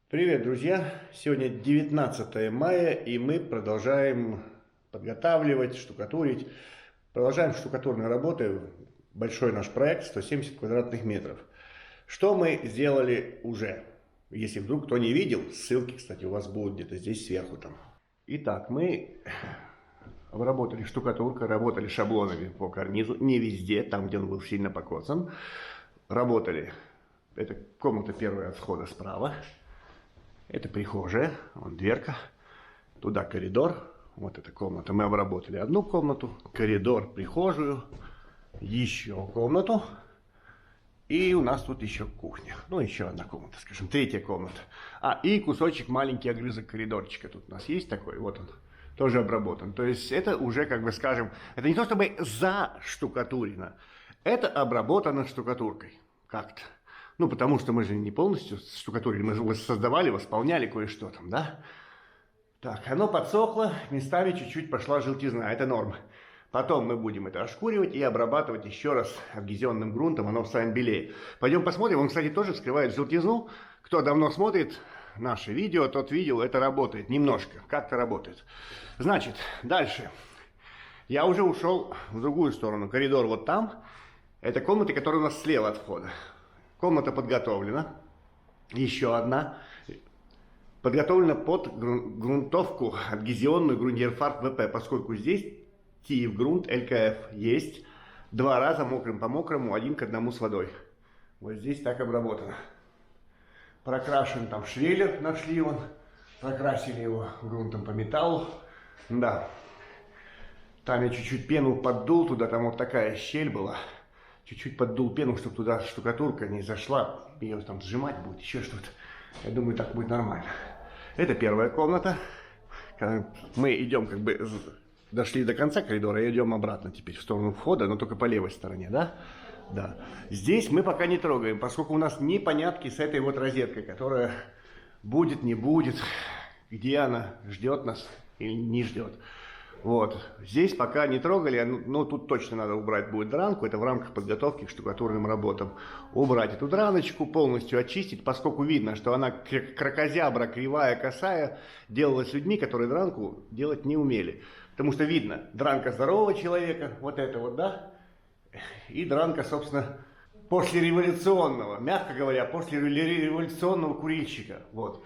Привет, друзья! Сегодня 19 мая, и мы продолжаем подготавливать, штукатурить. Продолжаем штукатурные работы. Большой наш проект, 170 квадратных метров. Что мы сделали уже? Если вдруг кто не видел, ссылки, кстати, у вас будут где-то здесь сверху там. Итак, мы обработали штукатуркой, работали шаблонами по карнизу. Не везде, там, где он был сильно покоцан. Работали. Это комната первая от входа справа. Это прихожая, вон дверка, туда коридор, вот эта комната. Мы обработали одну комнату, коридор, прихожую, еще комнату. И у нас тут еще кухня, ну еще одна комната, скажем, третья комната. И кусочек, маленький огрызок коридорчика тут у нас есть такой, вот он, тоже обработан. То есть это уже, как бы скажем, это не то чтобы заштукатурено, это обработано штукатуркой как-то. Ну, потому что мы же не полностью штукатурили, мы создавали, восполняли кое-что там, да? Так, оно подсохло, местами чуть-чуть пошла желтизна, это норма. Потом мы будем это ошкуривать и обрабатывать еще раз адгезионным грунтом, оно станет белее. Пойдем посмотрим, он, кстати, тоже скрывает желтизну. Кто давно смотрит наши видео, тот видел, это работает немножко, как-то работает. Значит, дальше. Я уже ушел в другую сторону, коридор вот там. Это комната, которая у нас слева от входа. Комната подготовлена. Еще одна. Подготовлена под грунтовку адгезионную Grundierfarbe VP, поскольку здесь TIF грунт ЛКФ есть. Два раза мокрым по мокрому, один к одному с водой. Вот здесь так обработано. Прокрашен там швеллер, нашли он. Прокрасили его грунтом по металлу. Да. Там я чуть-чуть пену поддул туда, там вот такая щель была. Чуть-чуть поддул пену, чтобы туда штукатурка не зашла. Ее там сжимать будет, еще что-то. Я думаю, так будет нормально. Это первая комната. Мы идем, как бы, дошли до конца коридора и идем обратно теперь в сторону входа, но только по левой стороне, да? Да. Здесь мы пока не трогаем, поскольку у нас непонятки с этой вот розеткой, которая будет, не будет, где она ждет нас или не ждет. Вот, здесь пока не трогали, но тут точно надо убрать будет дранку, это в рамках подготовки к штукатурным работам. Убрать эту драночку, полностью очистить, поскольку видно, что она кракозябра, кривая, косая, делалась людьми, которые дранку делать не умели. Потому что видно, дранка здорового человека, вот это вот, да, и дранка, собственно, послереволюционного, мягко говоря, послереволюционного курильщика, вот.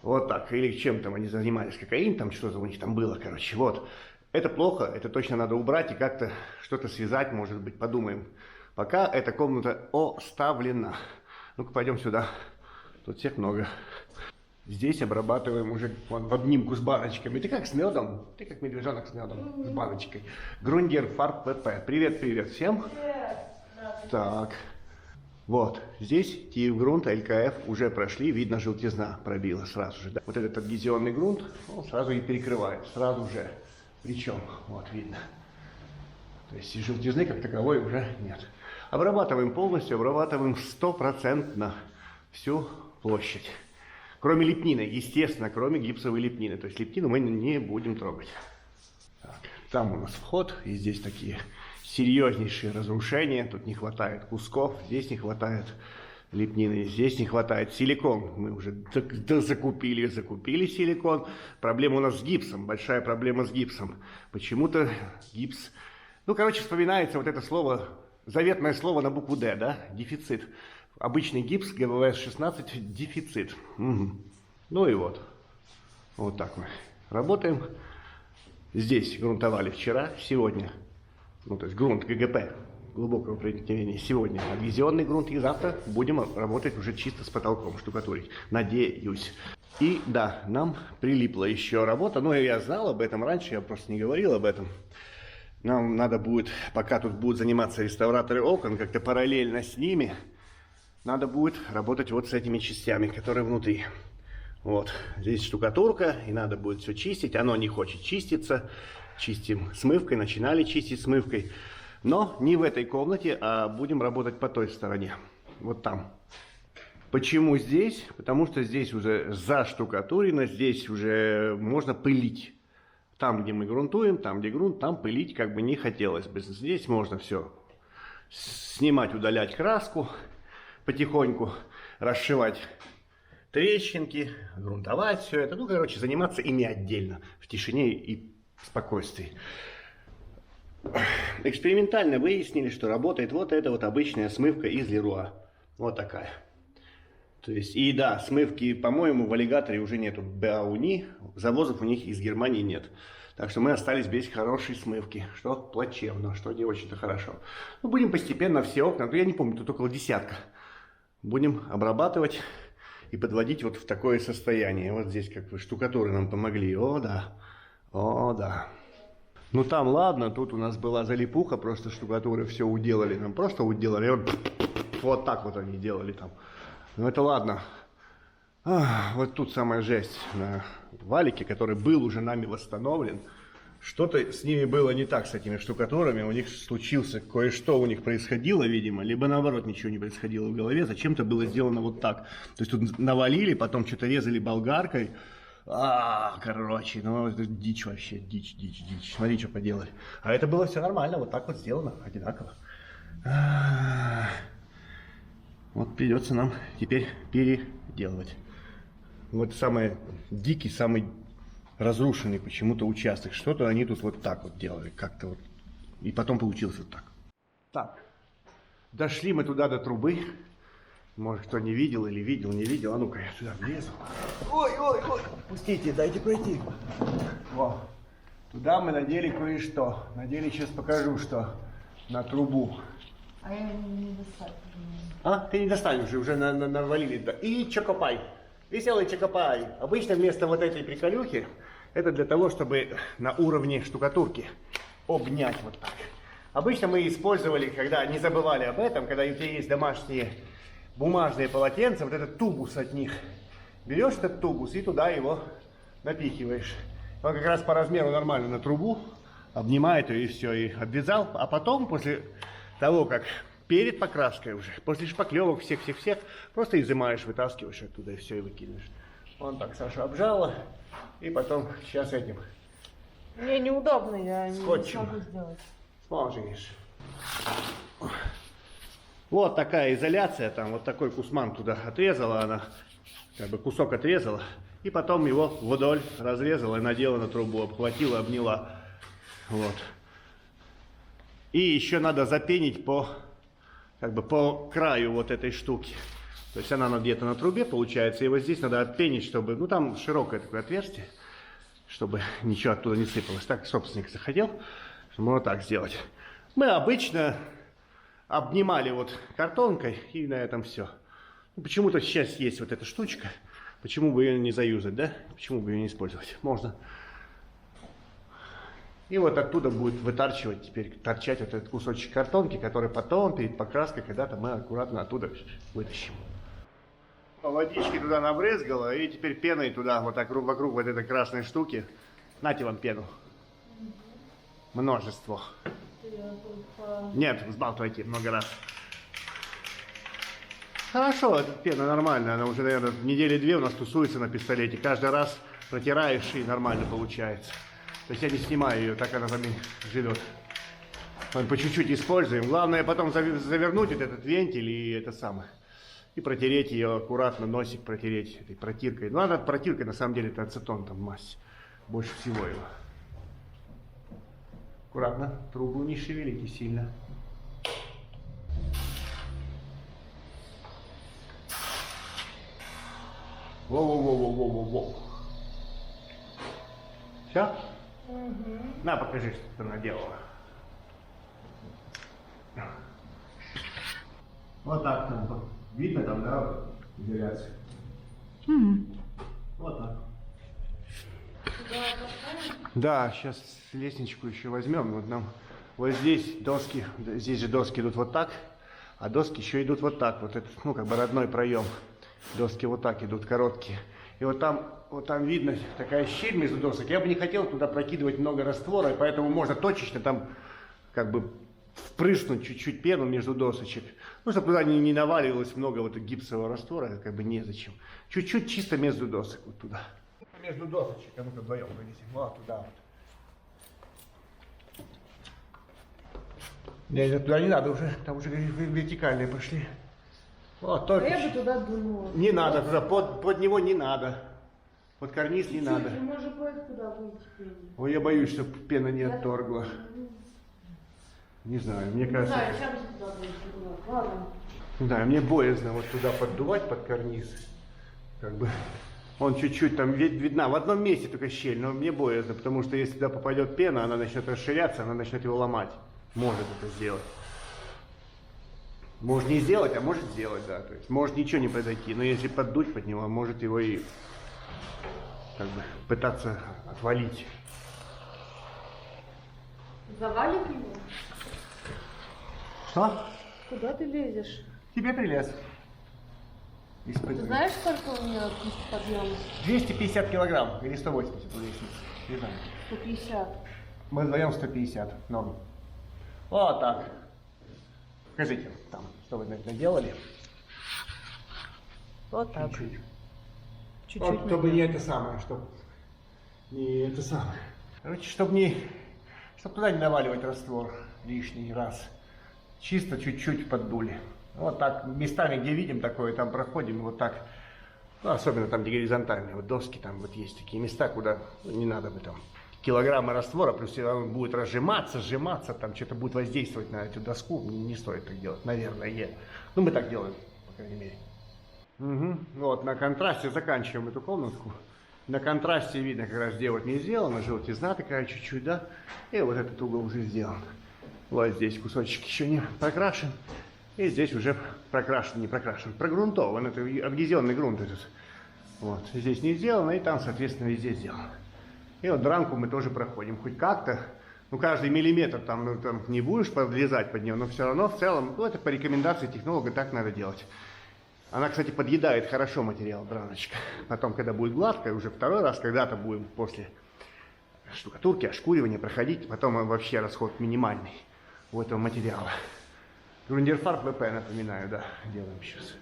Вот так, или чем там они занимались, кокаин, там что-то у них там было, короче, вот. Это плохо, это точно надо убрать и как-то что-то связать, может быть, подумаем. Пока эта комната оставлена. Ну-ка, пойдем сюда, тут всех много. Здесь обрабатываем уже вон, в обнимку с баночками. Ты как с медом? Ты как медвежонок с медом, с баночкой. Grundierfarbe VP. Привет-привет всем. Привет. Так. Вот, здесь TIF грунт, ЛКФ уже прошли, видно, желтизна пробила сразу же. Да. Вот этот адгезионный грунт, он сразу и перекрывает, сразу же. Причем, вот видно. То есть желтизны как таковой уже нет. Обрабатываем полностью, обрабатываем 100% всю площадь. Кроме лепнины, естественно, кроме гипсовой лепнины. То есть лепнину мы не будем трогать. Так, там у нас вход, и здесь такие серьезнейшие разрушения, тут не хватает кусков, здесь не хватает лепнины, здесь не хватает силикон. Мы уже закупили силикон. Проблема у нас с гипсом, большая проблема с гипсом. Почему-то гипс, ну, короче, вспоминается вот это слово, заветное слово на букву Д, да, дефицит. Обычный гипс, ГВС-16, дефицит. Угу. Ну и вот, вот так мы работаем. Здесь грунтовали вчера, сегодня. Ну, то есть грунт ГГП, глубокого проникновения, сегодня адгезионный грунт, и завтра будем работать уже чисто с потолком, штукатурить, надеюсь. И да, нам прилипла еще работа, ну, я знал об этом раньше, я просто не говорил об этом. Нам надо будет, пока тут будут заниматься реставраторы окон, как-то параллельно с ними, надо будет работать вот с этими частями, которые внутри. Вот, здесь штукатурка, и надо будет все чистить, оно не хочет чиститься. Чистим смывкой, начинали чистить смывкой. Но не в этой комнате, а будем работать по той стороне. Вот там. Почему здесь? Потому что здесь уже заштукатурено, здесь уже можно пылить. Там, где мы грунтуем, там, где грунт, там пылить как бы не хотелось бы. Здесь можно все снимать, удалять краску потихоньку, расшивать трещинки, грунтовать все это. Ну, короче, заниматься ими отдельно, в тишине и спокойствии. Экспериментально выяснили, что работает вот эта вот обычная смывка из Леруа. Вот такая. То есть, и да, смывки, по-моему, в аллигаторе уже нету Бауни, завозов у них из Германии нет. Так что мы остались без хорошей смывки, что плачевно, что не очень-то хорошо. Ну, будем постепенно все окна, ну, я не помню, тут около десятка. Будем обрабатывать и подводить вот в такое состояние. Вот здесь как бы штукатуры нам помогли. О, да. О, да. Ну, там ладно, тут у нас была залипуха, просто штукатуры все уделали. Нам просто уделали. Вот так вот они делали там. Ну, это ладно. Вот тут самая жесть на валике, который был уже нами восстановлен. Что-то с ними было не так, с этими штукатурами. У них случился кое-что, у них происходило, видимо. Либо наоборот ничего не происходило в голове. Зачем-то было сделано вот так. То есть тут навалили, потом что-то резали болгаркой. Короче, ну это дичь вообще, дичь. Смотри, что поделали. А это было все нормально, вот так вот сделано, одинаково. Вот придется нам теперь переделывать. Вот самый дикий, самый разрушенный почему-то участок. Что-то они тут вот так вот делали, как-то вот. И потом получилось вот так. Так, дошли мы туда до трубы. Может, кто не видел или видел, не видел. А ну-ка, я сюда влезу. Ой, пустите, дайте пройти. Во. Туда мы надели кое-что. Надели, сейчас покажу, что на трубу. А я не достаю. Ты не достанешь, уже навалили. И чокопай. Веселый чокопай. Обычно вместо вот этой приколюхи, это для того, чтобы на уровне штукатурки обнять вот так. Обычно мы использовали, когда не забывали об этом, когда у тебя есть домашние бумажные полотенца, вот этот тубус от них. Берешь этот тубус и туда его напихиваешь. Он как раз по размеру нормально на трубу, обнимает ее и все, и обвязал. А потом, после того, как перед покраской уже, после шпаклевок всех, просто изымаешь, вытаскиваешь оттуда и все, и выкидываешь. Вон так Саша обжала, и потом сейчас этим. Мне неудобно, я не смогу Скотчем сделать. сможешь. Вот такая изоляция, там вот такой кусман туда отрезала она, как бы кусок отрезала, и потом его вдоль разрезала и надела на трубу, обхватила, обняла. Вот. И еще надо запенить по краю вот этой штуки. То есть она где-то на трубе получается, и вот здесь надо отпенить, чтобы, ну там широкое такое отверстие, чтобы ничего оттуда не сыпалось. Так собственник захотел, чтобы вот так сделать. Мы обычно обнимали вот картонкой, и на этом все. Почему-то сейчас есть вот эта штучка, почему бы ее не заюзать, да? Почему бы ее не использовать? Можно. И вот оттуда будет вытарчивать, теперь торчать вот этот кусочек картонки, который потом перед покраской когда-то мы аккуратно оттуда вытащим. Водички туда набрызгала, и теперь пеной туда, вот так вокруг вот этой красной штуки. Нате вам пену. Множество. Нет, взбалтывайте много раз. Хорошо, эта пена нормальная, она уже, наверное, недели две у нас тусуется на пистолете. Каждый раз протираешь, и нормально получается. То есть я не снимаю ее, так она там и живет. Мы по чуть-чуть используем. Главное потом завернуть вот этот вентиль и это самое. И протереть ее аккуратно, носик протереть этой протиркой. Ну, надо протиркой, на самом деле, это ацетон там мазь. Больше всего его. Аккуратно, трубу не шевелите сильно. Воу-воу-воу-воу-воу-воу. Все? Угу. На, покажи, что ты наделала. Вот так там. Видно там, да, изоляция? Вот так. Да, сейчас лестничку еще возьмем. Вот нам вот здесь доски, здесь же доски идут вот так, а доски еще идут вот так. Вот это, ну, как бы родной проем. Доски вот так идут, короткие. И вот там видно такая щель между досок. Я бы не хотел туда прокидывать много раствора, и поэтому можно точечно там как бы впрыснуть чуть-чуть пену между досочек. Ну, чтобы туда не наваливалось много вот гипсового раствора, это как бы незачем. Чуть-чуть чисто между досок вот туда. Между досочек, а ну-ка вдвоем вынесем. Вот туда вот. Нет, туда не надо уже, там уже вертикальные пошли. Вот, А только... я бы туда дунула. Не надо туда, под него не надо. Под карниз не надо. Ты можешь куда выйти пенить. Ой, я боюсь, чтобы пена не отторгла. Не знаю, мне Не кажется... знаю, сейчас же туда выйти. Ладно. Не знаю, мне боязно вот туда поддувать под карниз. Как бы он чуть-чуть там видна. В одном месте только щель, но мне боязно, потому что если туда попадет пена, она начнет расширяться, она начнет его ломать. Может это сделать. Может не сделать, а может сделать, да. То есть может ничего не произойти, но если поддуть под него, может его и как бы пытаться отвалить. Завалит его? Что? Куда ты лезешь? Тебе прилез. Ты знаешь, сколько у меня подъем? 250 килограмм или 180 у лестницы. Не знаю. 150. Мы вдвоем 150. Норм. Вот так. Скажите, там, что вы наделали? Вот так. Чуть-чуть. Чуть-чуть. Вот, чтобы не это самое, чтобы не это самое. Короче, чтобы туда не наваливать раствор лишний раз. Чисто чуть-чуть поддули. Вот так, местами, где видим такое, там проходим, вот так. Ну, особенно там, где горизонтальные вот доски, там вот есть такие места, куда не надо бы там килограммы раствора, плюс он будет разжиматься, сжиматься, там что-то будет воздействовать на эту доску. Не стоит так делать, наверное. Ну, мы так делаем, по крайней мере. Угу. Вот, на контрасте заканчиваем эту комнатку. На контрасте видно, как раз где вот не сделано, желтизна такая чуть-чуть, да? И вот этот угол уже сделан. Вот здесь кусочек еще не прокрашен. И здесь уже прокрашен, не прокрашен, прогрунтован. Это адгезионный грунт этот. Вот, здесь не сделано, и там, соответственно, везде сделано. И вот дранку мы тоже проходим. Хоть как-то, ну, каждый миллиметр там, ну, там не будешь подлезать под нее, но все равно в целом, ну, это по рекомендации технолога так надо делать. Она, кстати, подъедает хорошо материал, драночка. Потом, когда будет гладкая, уже второй раз, когда-то будем после штукатурки, ошкуривания проходить, потом вообще расход минимальный у этого материала. Грундерфарб ВП, напоминаю, да, делаем сейчас.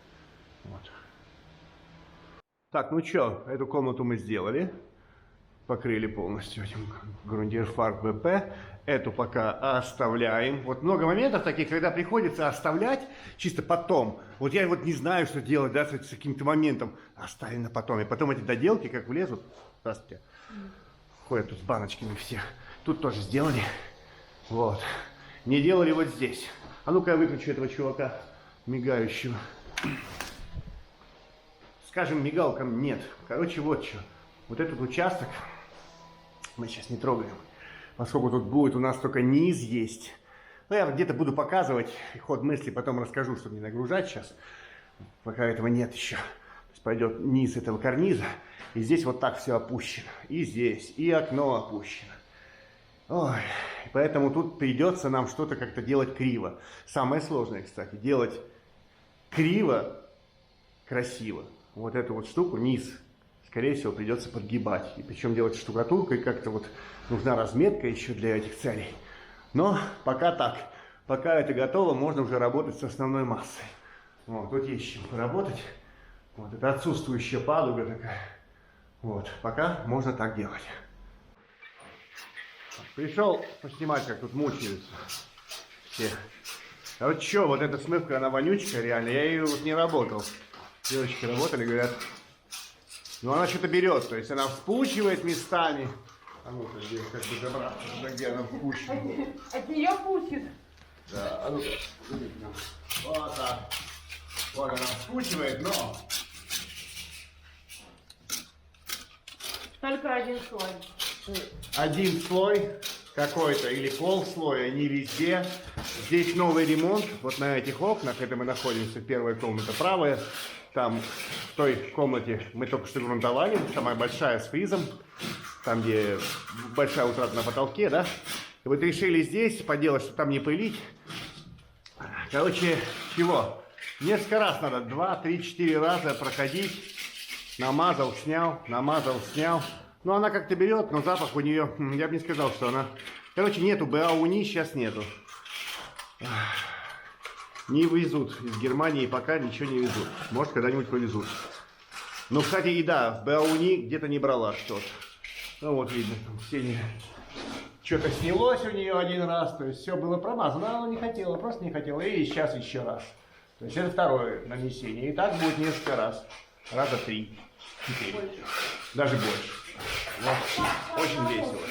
Вот. Так, ну что, эту комнату мы сделали. Покрыли полностью этим Грундерфарб ВП. Эту пока оставляем. Вот много моментов таких, когда приходится оставлять чисто потом. Вот я вот не знаю, что делать, да, с каким-то моментом. Оставим на потом. И потом эти доделки, как влезут, здравствуйте, ходят тут с баночками все. Тут тоже сделали. Вот. Не делали вот здесь. А ну-ка я выключу этого чувака мигающего. Скажем, мигалкам нет. Короче, вот что. Вот этот участок мы сейчас не трогаем. Поскольку тут будет у нас только низ есть. Ну, я где-то буду показывать ход мысли, потом расскажу, чтобы не нагружать сейчас. Пока этого нет еще. То есть пойдет низ этого карниза. И здесь вот так все опущено. И здесь, и окно опущено. Ой, поэтому тут придется нам что-то как-то делать криво. Самое сложное, кстати, делать криво, красиво. Вот эту вот штуку, низ, скорее всего, придется подгибать. И причем делать штукатуркой как-то вот нужна разметка еще для этих целей. Но пока так. Пока это готово, можно уже работать с основной массой. Вот, тут есть чем поработать. Вот, это отсутствующая падуга такая. Вот, пока можно так делать. Пришел поснимать, как тут мучаются все. А вот что, вот эта смывка, она вонючка реально. Я ее вот не работал. Девочки работали, говорят, ну она что-то берет, то есть она вспучивает местами. А ну-ка, здесь как бы забраться, где она впущена. От нее пустит. Да, а ну-ка, вот так. Вот она вспучивает, но... Только один слой. Один слой какой-то или полслоя, не везде. Здесь новый ремонт, вот на этих окнах, это мы находимся, первая комната правая. Там в той комнате мы только что грунтовали, самая большая с фризом, там где большая утрата на потолке, да. И вот решили здесь поделать, чтобы там не пылить. Короче, чего? Несколько раз надо, 2, 3, 4 раза проходить. Намазал, снял, намазал, снял. Ну, она как-то берет, но запах у нее, я бы не сказал, что она... Короче, нету, БАУНИ сейчас нету. Не везут из Германии, пока ничего не везут. Может, когда-нибудь повезут. Ну, кстати, и да, БАУНИ где-то не брала что-то. Ну, вот видно, там все что-то снялось у нее один раз, то есть все было промазано, она не хотела, просто не хотела. И сейчас еще раз. То есть это второе нанесение. И так будет несколько раз. Раза 3, 4. Даже больше. Вот. Очень весело.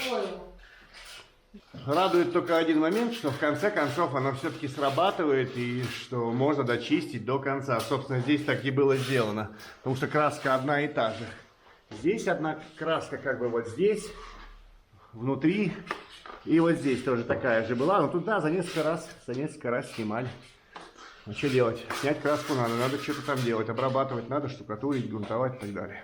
Радует только один момент, что в конце концов оно все-таки срабатывает и что можно дочистить до конца. Собственно, здесь так и было сделано. Потому что краска одна и та же. Здесь одна краска как бы вот здесь, внутри. И вот здесь тоже такая же была. Но туда за несколько раз снимали. А что делать? Снять краску надо что-то там делать, обрабатывать надо, штукатурить, грунтовать и так далее.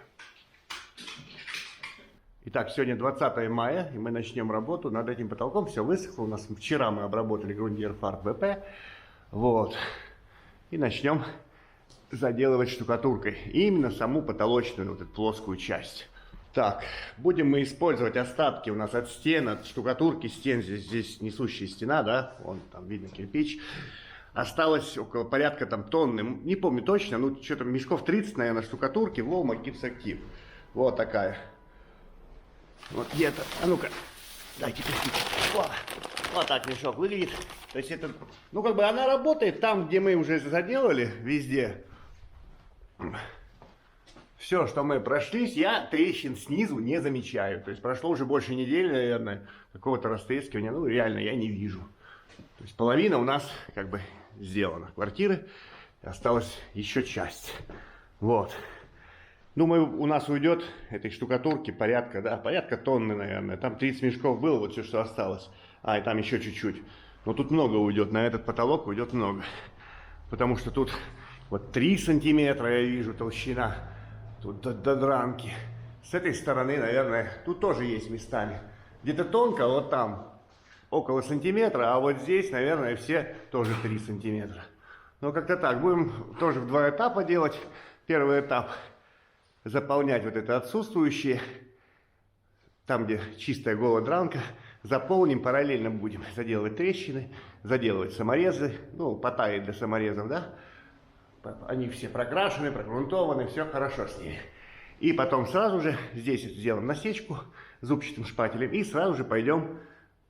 Итак, сегодня 20 мая, и мы начнем работу над этим потолком. Все высохло. У нас вчера мы обработали Grundier Farb VP. Вот. И начнем заделывать штукатуркой. Именно саму потолочную, вот эту плоскую часть. Так, будем мы использовать остатки у нас от стен, от штукатурки стен. Здесь несущая стена, да? Вон там видно кирпич. Осталось около порядка там тонны, не помню точно, ну что-то мешков 30, наверное, штукатурки, Волма, гипсактив. Вот такая. Вот где-то, а ну-ка, дайте посмотреть. Вот так мешок выглядит. То есть это, ну как бы она работает там, где мы уже заделали, везде. Все, что мы прошлись, я трещин снизу не замечаю. То есть прошло уже больше недели, наверное, какого-то растрескивания, ну реально я не вижу. То есть половина у нас как бы сделана квартиры, осталась еще часть. Вот. Думаю, у нас уйдет этой штукатурки порядка тонны, наверное. Там 30 мешков было, вот все, что осталось. А, и там еще чуть-чуть. Но тут много уйдет, на этот потолок уйдет много. Потому что тут вот 3 сантиметра я вижу толщина. Тут до дранки. С этой стороны, наверное, тут тоже есть местами. Где-то тонко, вот там около сантиметра, а вот здесь, наверное, все тоже 3 сантиметра. Ну, как-то так. Будем тоже в 2 этапа делать. Первый этап — заполнять вот это отсутствующее, там, где чистая голая дранка, заполним, параллельно будем заделывать трещины, заделывать саморезы, ну, потаять для саморезов, да, они все прокрашены, прогрунтованы, все хорошо с ними. И потом сразу же здесь сделаем насечку зубчатым шпателем и сразу же пойдем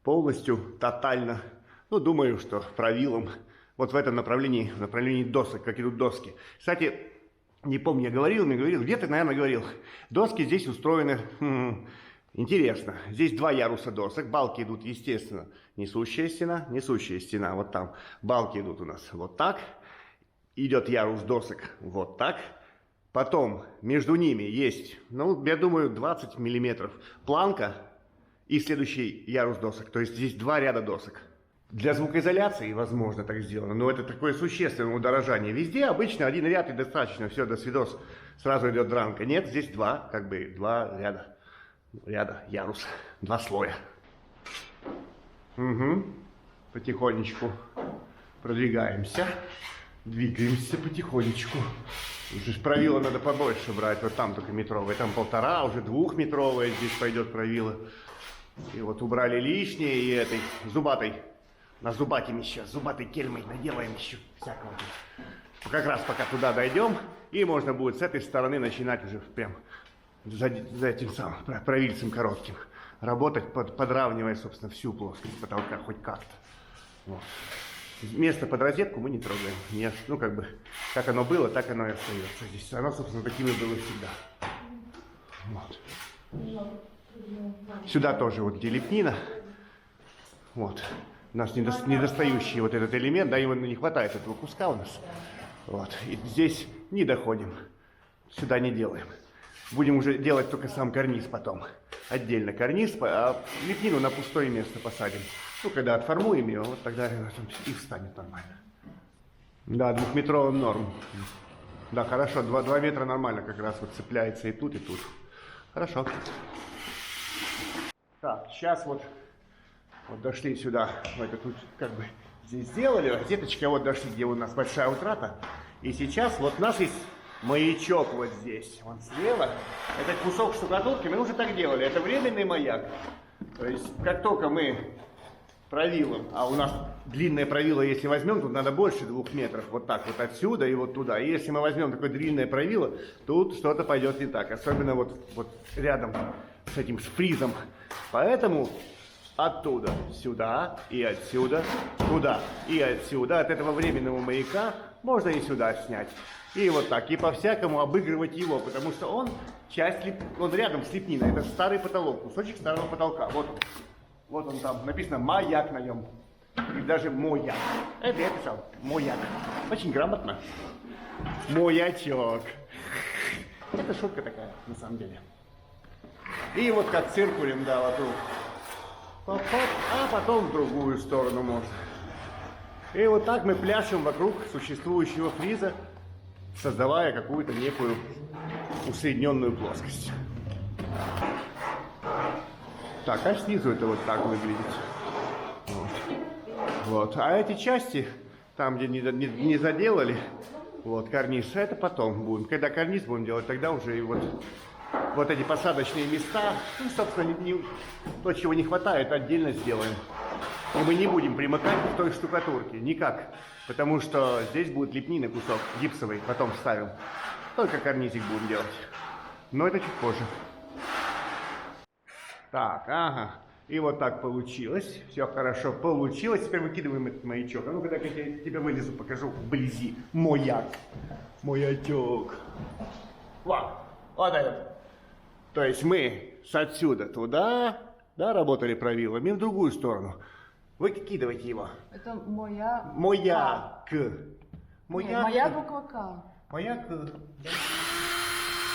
полностью, тотально, ну, думаю, что правилом, вот в этом направлении, в направлении досок, как идут доски. Кстати, не помню, я говорил, где-то, наверное, говорил. Доски здесь устроены, интересно. Здесь 2 яруса досок, балки идут, естественно, несущая стена, вот там. Балки идут у нас вот так. Идет ярус досок вот так. Потом между ними есть, ну, я думаю, 20 миллиметров планка и следующий ярус досок. То есть здесь 2 ряда досок. Для звукоизоляции, возможно, так сделано, но это такое существенное удорожание. Везде обычно 1 ряд и достаточно, все, до свидос, сразу идет дранка. Нет, здесь 2 ряда, ярус, 2 слоя. Угу. Потихонечку продвигаемся, двигаемся потихонечку. Уже правило надо побольше брать, вот там только метровое, там 1,5, уже 2-метровое здесь пойдет правило. И вот убрали лишнее и этой зубатой. На зубатим еще, зубатой кельмой наделаем еще всякого. Как раз пока туда дойдем, и можно будет с этой стороны начинать уже прям за этим самым правильцем коротким работать, подравнивая, собственно, всю плоскость потолка хоть как-то. Вот. Место под розетку мы не трогаем. Нет, ну как бы, как оно было, так оно и остается здесь. Оно, собственно, таким и было всегда. Вот. Сюда тоже вот где лепнина. Вот. У нас недостающий вот этот элемент, да, его не хватает этого куска у нас. Вот. И здесь не доходим. Сюда не делаем. Будем уже делать только сам карниз потом. Отдельно карниз, а лепнину на пустое место посадим. Ну, когда отформуем ее, вот тогда и встанет нормально. Да, 2-метровым норм. Да, хорошо, 2 метра нормально как раз вот цепляется и тут, и тут. Хорошо. Так, сейчас вот дошли сюда, это тут как бы здесь сделали, розеточка, вот дошли, где у нас большая утрата. И сейчас вот у нас есть маячок вот здесь, вон слева. Этот кусок штукатурки, мы уже так делали, это временный маяк. То есть, как только мы правилом, а у нас длинное правило, если возьмем, тут надо больше 2 метров, вот так вот отсюда и вот туда. И если мы возьмем такое длинное правило, тут что-то пойдет не так, особенно вот рядом с этим фризом. Поэтому оттуда сюда и отсюда туда и отсюда, от этого временного маяка можно и сюда снять. И вот так, и по-всякому обыгрывать его, потому что он он рядом с лепниной, это старый потолок, кусочек старого потолка. Вот он там, написано «Маяк» на нем, и даже «Мояк». Это я писал, «Мояк». Очень грамотно. Моячок. Это шутка такая, на самом деле. И вот как циркулем, да, вокруг. А потом в другую сторону можно. И вот так мы пляшем вокруг существующего фриза, создавая какую-то некую усредненную плоскость. Так, а снизу это вот так выглядит. Вот. А эти части, там, где не заделали, вот, карниз, это потом будем. Когда карниз будем делать, тогда уже и вот эти посадочные места, ну, собственно, то, чего не хватает, отдельно сделаем. И мы не будем примыкать к той штукатурке, никак. Потому что здесь будет лепнина кусок гипсовый, потом вставим. Только карнизик будем делать. Но это чуть позже. Так, ага. И вот так получилось. Все хорошо получилось. Теперь выкидываем этот маячок. А ну-ка, я тебе вылезу, покажу вблизи. Мояк. Моячок. Вот этот. То есть мы с отсюда туда, да, работали правилами, в другую сторону. Выкидывайте его. Это моя... Мояк. Моя буква К. Мояк. Да.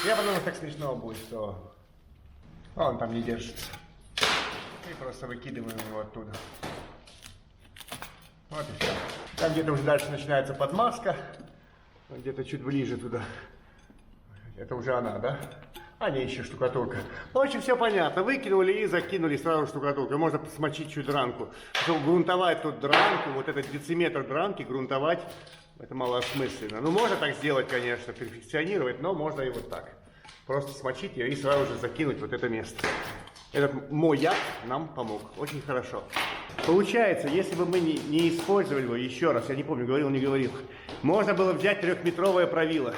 Я подумал, так смешно будет, что он там не держится. И просто выкидываем его оттуда. Вот и все. Там где-то уже дальше начинается подмазка. Где-то чуть ближе туда. Это уже она, да? А не, еще штукатурка. В общем, все понятно. Выкинули и закинули сразу штукатурку. Можно смочить чуть дранку. Чтобы грунтовать тут дранку, вот этот дециметр дранки грунтовать, это малосмысленно. Ну, можно так сделать, конечно, перфекционировать, но можно и вот так. Просто смочить ее и сразу же закинуть вот это место. Этот мояк нам помог. Очень хорошо. Получается, если бы мы не использовали его, еще раз, я не помню, говорил, не говорил, можно было взять 3-метровое правило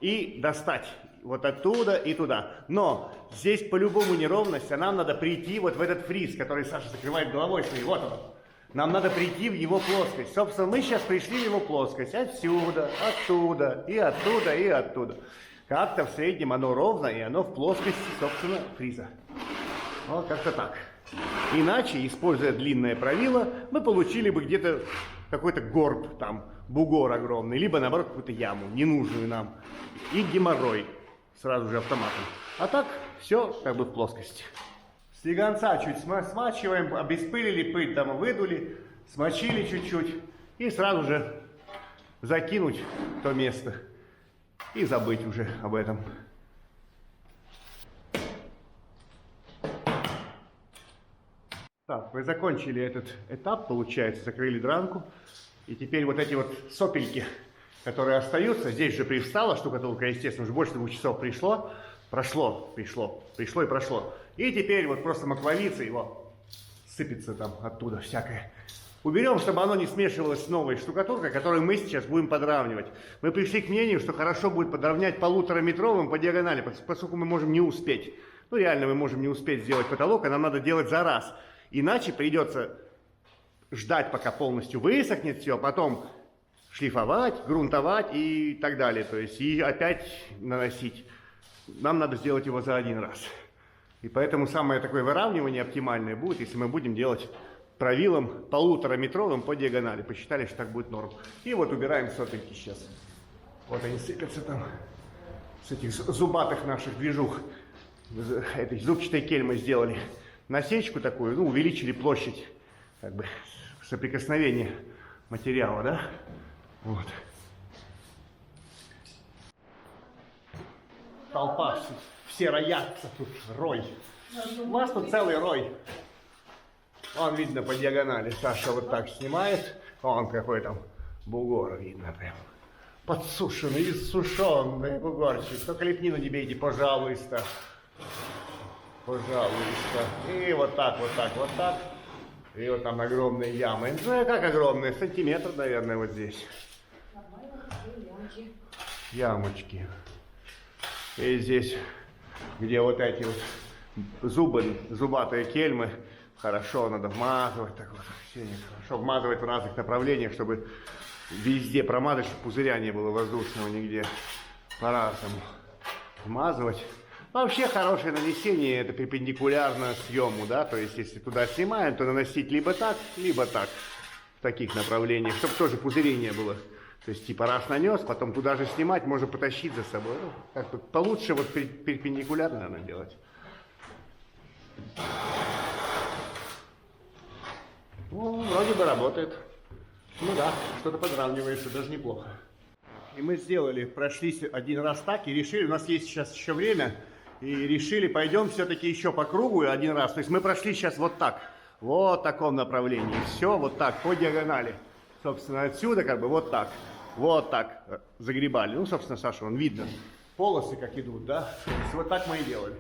и достать вот оттуда и туда. Но здесь по-любому неровность, а нам надо прийти вот в этот фриз, который Саша закрывает головой своей. Вот он. Нам надо прийти в его плоскость. Собственно, мы сейчас пришли в его плоскость. Отсюда, оттуда, и оттуда, и оттуда. Как-то в среднем оно ровно, и оно в плоскости, собственно, фриза. Вот как-то так. Иначе, используя длинное правило, мы получили бы где-то какой-то горб, там, бугор огромный, либо, наоборот, какую-то яму, ненужную нам. И геморрой сразу же автоматом. А так, все как бы в плоскости. Слегонца чуть смачиваем, обеспылили пыль, там выдули, смочили чуть-чуть. И сразу же закинуть в то место. И забыть уже об этом. Так, мы закончили этот этап, получается, закрыли дранку. И теперь вот эти вот сопельки, которые остаются, здесь же привстала штукатурка, естественно, уже больше 2 часов прошло. И теперь вот просто маквовицей его сыпется там оттуда всякое. Уберем, чтобы оно не смешивалось с новой штукатуркой, которую мы сейчас будем подравнивать. Мы пришли к мнению, что хорошо будет подровнять 1,5-метровым по диагонали, поскольку мы можем не успеть. Ну реально мы можем не успеть сделать потолок, а нам надо делать за раз. Иначе придется ждать, пока полностью высохнет все, потом шлифовать, грунтовать и так далее. То есть и опять наносить. Нам надо сделать его за один раз. И поэтому самое такое выравнивание оптимальное будет, если мы будем делать правилом 1,5-метровым по диагонали. Посчитали, что так будет норм. И вот убираем сопельки сейчас. Вот они сыпятся там с этих зубатых наших движух. Этой зубчатой кельмой сделали насечку такую, ну, увеличили площадь как бы соприкосновения материала, да? Вот. Толпа, все роятся, тут рой. У нас тут целый рой. Вон видно по диагонали, Саша вот так снимает, вон какой там бугор видно прям. Подсушенный, иссушенный бугорчик. Только лепнину не бейте, пожалуйста. Пожалуйста. И вот так. И вот там огромные ямы. Ну, как огромные? Сантиметр, наверное, вот здесь. Ямочки. И здесь, где вот эти вот зубы, зубатые кельмы, хорошо надо вмазывать. Так вот, хорошо вмазывать в разных направлениях, чтобы везде промазать, чтобы пузыря не было воздушного нигде. Пора там вмазывать. Вообще хорошее нанесение это перпендикулярно съему, да, то есть если туда снимаем, то наносить либо так, в таких направлениях, чтобы тоже пузырей не было. То есть типа раз нанес, потом туда же снимать, можно потащить за собой. Ну, как бы получше вот перпендикулярно надо делать. Ну, вроде бы работает. Ну да, что-то подравнивается, даже неплохо. И мы сделали, прошлись один раз так и решили, у нас есть сейчас еще время, и решили, пойдем все-таки еще по кругу один раз. То есть мы прошли сейчас вот так, вот в таком направлении. Все вот так, по диагонали. Собственно, отсюда как бы вот так загребали. Ну, собственно, Саша, вон видно полосы как идут, да? То есть вот так мы и делали.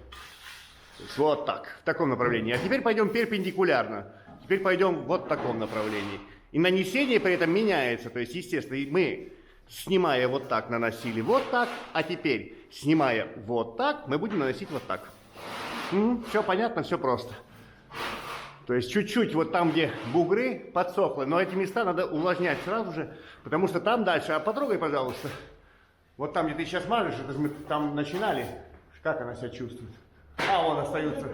То есть вот так, в таком направлении. А теперь пойдем перпендикулярно. Теперь пойдем вот в таком направлении. И нанесение при этом меняется. То есть, естественно, мы, снимая вот так, наносили вот так, а теперь, снимая вот так, мы будем наносить вот так. Все понятно, все просто. То есть чуть-чуть вот там, где бугры, подсохло, но эти места надо увлажнять сразу же, потому что там дальше, а потрогай, пожалуйста, вот там, где ты сейчас мажешь, это же мы там начинали, как она себя чувствует? А, вон остаются.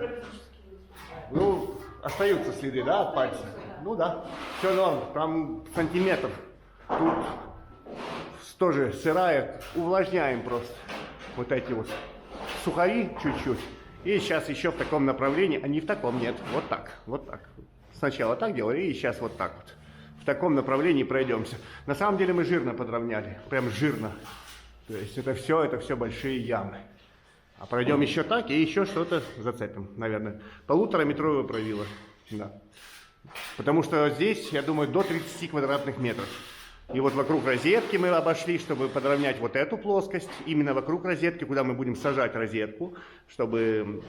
Ну, остаются следы, да, от пальца? Ну да, все норм, там сантиметр. Тут тоже сырая, увлажняем просто вот эти вот сухари чуть-чуть. И сейчас еще в таком направлении, а не в таком, нет, вот так, вот так. Сначала так делали, и сейчас вот так вот. В таком направлении пройдемся. На самом деле мы жирно подровняли, прям жирно. То есть это все большие ямы. А пройдем еще так и еще что-то зацепим, наверное. 1,5-метровое правило, да. Потому что здесь, я думаю, до 30 квадратных метров. И вот вокруг розетки мы обошли, чтобы подровнять вот эту плоскость. Именно вокруг розетки, куда мы будем сажать розетку, чтобы...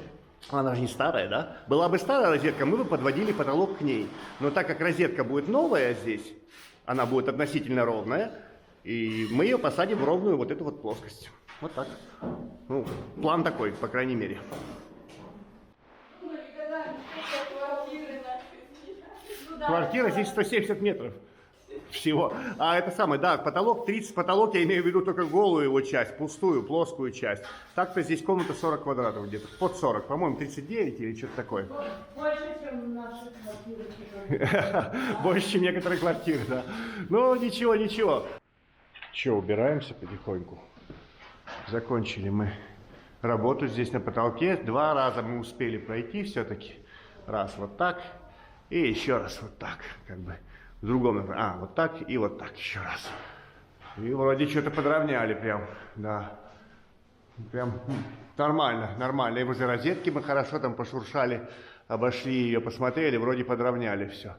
Она же не старая, да? Была бы старая розетка, мы бы подводили потолок к ней. Но так как розетка будет новая здесь, она будет относительно ровная, и мы ее посадим в ровную вот эту вот плоскость. Вот так. Ну, план такой, по крайней мере. Квартира здесь 170 метров всего. А это самое, да, потолок 30, потолок я имею в виду только голую его часть, пустую, плоскую часть. Так-то здесь комната 40 квадратов где-то, под 40, по-моему, 39 или что-то такое. Больше, чем наши квартиры. Больше, чем некоторые квартиры, да. Ну, ничего, ничего. Че, убираемся потихоньку. Закончили мы работу здесь на потолке. 2 раза мы успели пройти все-таки. Раз вот так и еще раз вот так, как бы. В другом направлении. А, вот так и вот так еще раз. И вроде что-то подровняли прям, да. Прям нормально, нормально. И возле розетки мы хорошо там пошуршали, обошли ее, посмотрели, вроде подровняли все.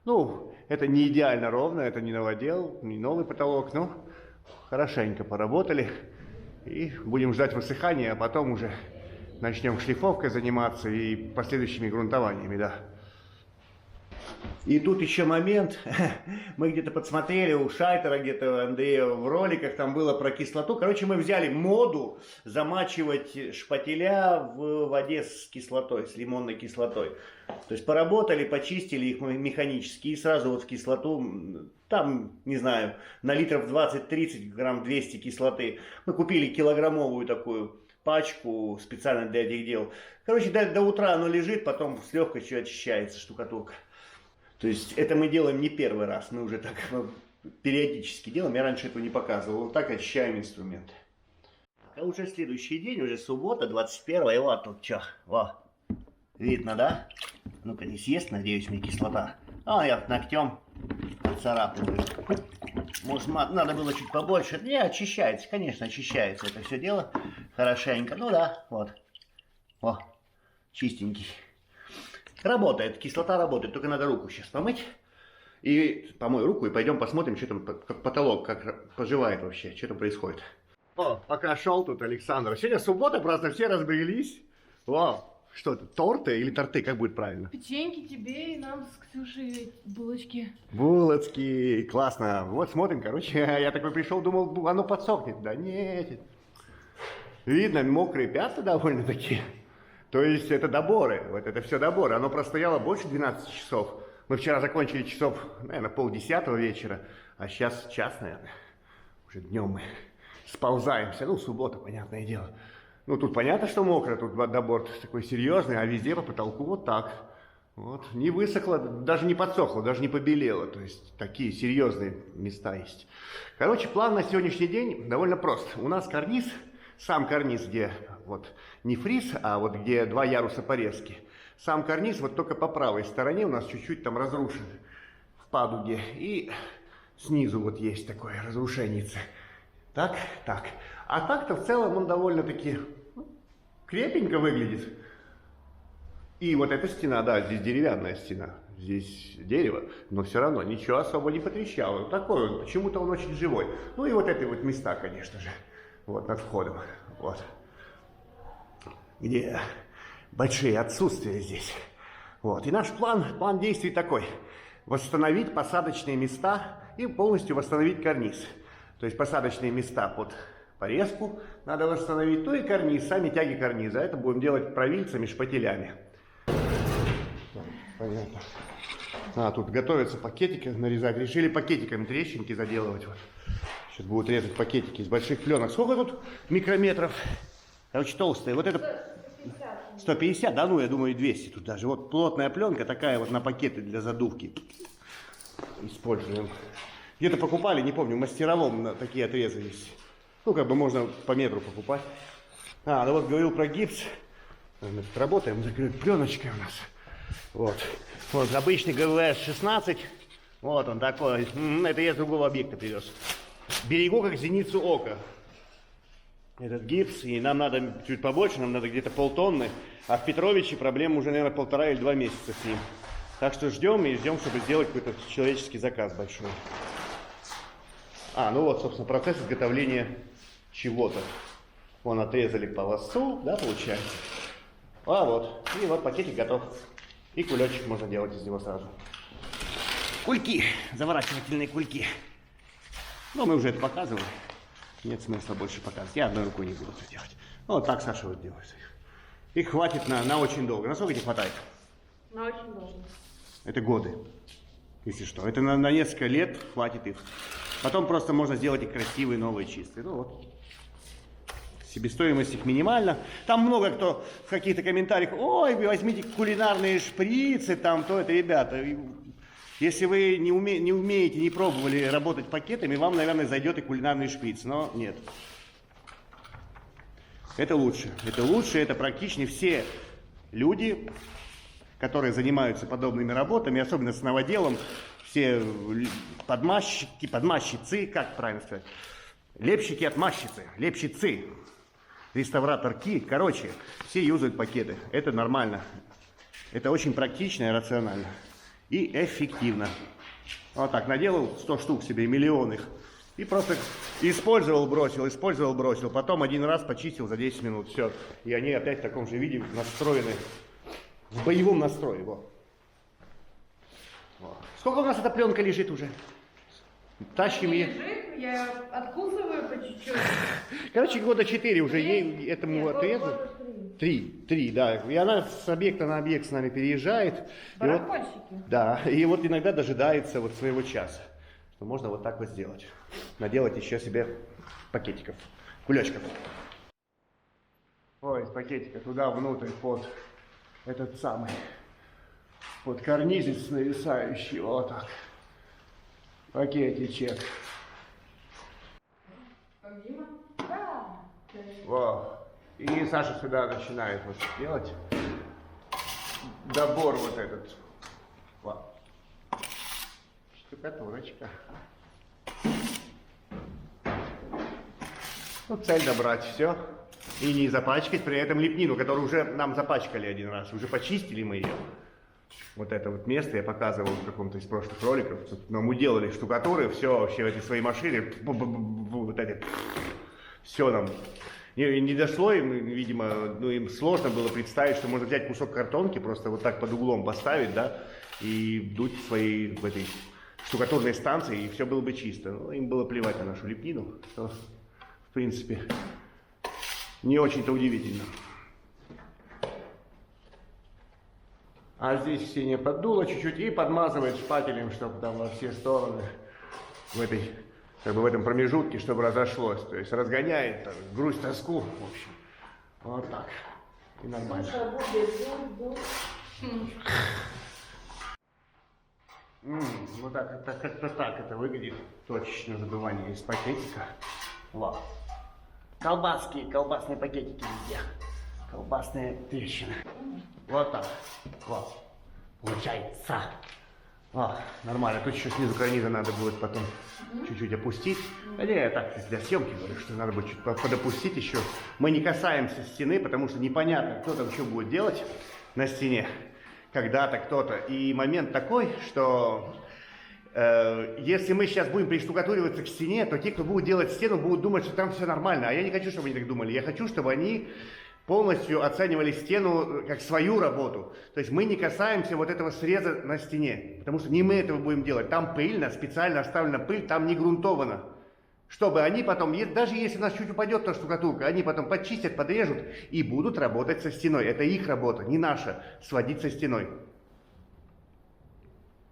Ну, это не идеально ровно, это не новодел, не новый потолок, но хорошенько поработали. И будем ждать высыхания, а потом уже начнем шлифовкой заниматься и последующими грунтованиями, да. И тут еще момент, мы где-то подсмотрели у Шайтера, где-то Андрея в роликах, там было про кислоту. Короче, мы взяли моду замачивать шпателя в воде с кислотой, с лимонной кислотой. То есть поработали, почистили их механически и сразу вот в кислоту, там, не знаю, на литров 20-30, грамм 200 кислоты. Мы купили килограммовую такую пачку специально для этих дел. Короче, до утра оно лежит, потом с легкостью очищается штукатурка. То есть это мы делаем не первый раз, мы уже так периодически делаем, я раньше этого не показывал, вот так очищаем инструменты. А уже следующий день, уже суббота, 21 и вот тут что, во, видно, да? Ну-ка не съест, надеюсь, мне кислота. А, я ногтем царапаю. Может, надо было чуть побольше. Не, очищается, конечно, очищается это все дело хорошенько. Ну да, вот, о, чистенький. Работает, кислота работает, только надо руку сейчас помыть. И помой руку и пойдем посмотрим, что там потолок, как поживает вообще, что там происходит. О, пока шел тут Александр. Сегодня суббота, просто все разбрелись. О, что это, торты или торты, как будет правильно? Печеньки тебе и нам с Ксюшей булочки. Булочки, классно. Вот смотрим, короче, я такой пришел, думал, оно подсохнет. Да нет. Видно, мокрые пятна довольно-таки. То есть это доборы, вот это все доборы. Оно простояло больше 12 часов. Мы вчера закончили часов, наверное, 9:30 вечера, а сейчас час, наверное. Уже днем мы сползаемся. Ну, суббота, понятное дело. Ну, тут понятно, что мокро, тут водобор такой серьезный, а везде по потолку вот так. Вот. Не высохло, даже не подсохло, даже не побелело. То есть такие серьезные места есть. Короче, план на сегодняшний день довольно прост. У нас карниз, сам карниз, где вот не фриз, а вот где 2 яруса порезки. Сам карниз вот только по правой стороне у нас чуть-чуть там разрушен в падуге. И снизу вот есть такое разрушенице. Так, так. А так-то в целом он довольно-таки крепенько выглядит. И вот эта стена, да, здесь деревянная стена, здесь дерево, но все равно ничего особо не потрещало. Такой он, почему-то он очень живой. Ну и вот эти вот места, конечно же, вот над входом, вот, где большие отсутствия здесь. Вот, и наш план действий такой: восстановить посадочные места и полностью восстановить карниз. То есть посадочные места под порезку надо восстановить, ну и карниз, сами тяги карниза. Это будем делать провильцами, шпателями. Понятно. А, тут готовятся пакетики нарезать. Решили пакетиками трещинки заделывать. Вот. Сейчас будут резать пакетики из больших пленок. Сколько тут микрометров? Короче, толстые. Вот это 150, да, ну я думаю 200 тут даже. Вот плотная пленка такая вот на пакеты для задувки. Используем. Где-то покупали, не помню, в мастеровом такие отрезы есть. Ну, как бы можно по метру покупать. А, ну вот говорил про гипс. Мы тут работаем, пленочкой у нас. Вот. Вот обычный ГВС-16. Вот он такой. Это я с другого объекта привез. Берегу как зеницу ока этот гипс. И нам надо чуть побольше, нам надо где-то полтонны. А в Петровиче проблема уже, наверное, 1,5 или 2 месяца с ним. Так что ждем и ждем, чтобы сделать какой-то человеческий заказ большой. А, ну вот, собственно, процесс изготовления чего-то. Вон отрезали полосу, да, получается. А вот, и вот пакетик готов. И кулечек можно делать из него сразу. Кульки, заворачивательные кульки. Но мы уже это показывали. Нет смысла больше показывать. Я одной рукой не буду это делать. Ну, вот так Саша вот делает. Их хватит на очень долго. Насколько тебе хватает? На очень долго. Это годы. Если что. Это на несколько лет хватит их. Потом просто можно сделать их красивые, новые, чистые. Ну вот. Себестоимость их минимальна. Там много кто в каких-то комментариях: ой, вы возьмите кулинарные шприцы, там то это. Ребята, если вы не умеете, не пробовали работать пакетами, вам, наверное, зайдет и кулинарный шприц. Но нет. Это лучше. Это лучше, это практичнее. Все люди, которые занимаются подобными работами, особенно с новоделом, все подмазчики, подмазчицы, как правильно сказать, лепщики, отмазчицы, лепщицы, реставраторки, короче, все юзают пакеты. Это нормально. Это очень практично и рационально. И эффективно. Вот так, наделал 100 штук себе, миллион их. И просто использовал, бросил. Потом один раз почистил за 10 минут. Все. И они опять в таком же виде настроены. В боевом настрое. Вот. Вот. Сколько у нас эта пленка лежит уже? Тащим ее. Лежит, я откусываю по чуть-чуть. Короче, года 4 уже ей этому отрезу. 3, да. И она с объекта на объект с нами переезжает. Барахольщики. Вот, да. И вот иногда дожидается вот своего часа. Что можно вот так вот сделать. Наделать еще себе пакетиков, кулечков. Ой, из пакетика туда внутрь под этот самый, под карнизец нависающий, вот так. Пакетичек. Да. Во. И Саша сюда начинает вот делать добор вот этот. Во. Штукатурочка. Ну, цель добрать, все. И не запачкать при этом лепнину, которую уже нам запачкали один раз. Уже почистили мы ее. Вот это вот место я показывал в каком-то из прошлых роликов. Но мы делали штукатуры, все вообще в этой своей машине. Вот это. Все нам. Не дошло им, видимо, ну, им сложно было представить, что можно взять кусок картонки, просто вот так под углом поставить, да, и вдуть своей в этой штукатурной станции, и все было бы чисто. Но им было плевать на нашу лепнину, что, в принципе, не очень-то удивительно. А здесь Ксения поддула чуть-чуть и подмазывает шпателем, чтобы там во все стороны в этой, как бы в этом промежутке, чтобы разошлось. То есть разгоняет там, грусть, тоску, в общем. Вот так. И нормально. Ну так, как-то так это выглядит. Точечное забывание из пакетика. Вот. Колбасные пакетики везде. Колбасные трещины. Вот так. Класс. Получается. Нормально. Тут еще снизу карниза надо будет потом чуть-чуть опустить. Да не, я так для съемки говорю, что надо будет чуть подопустить еще. Мы не касаемся стены, потому что непонятно, кто там что будет делать на стене. Когда-то кто-то. И момент такой, что если мы сейчас будем приштукатуриваться к стене, то те, кто будет делать стену, будут думать, что там все нормально. А я не хочу, чтобы они так думали. Я хочу, чтобы они полностью оценивали стену как свою работу. То есть мы не касаемся вот этого среза на стене, потому что не мы этого будем делать. Там пыльно, специально оставлена пыль, там не грунтовано. Чтобы они потом, даже если у нас чуть упадет та штукатурка, они потом подчистят, подрежут и будут работать со стеной. Это их работа, не наша, сводить со стеной.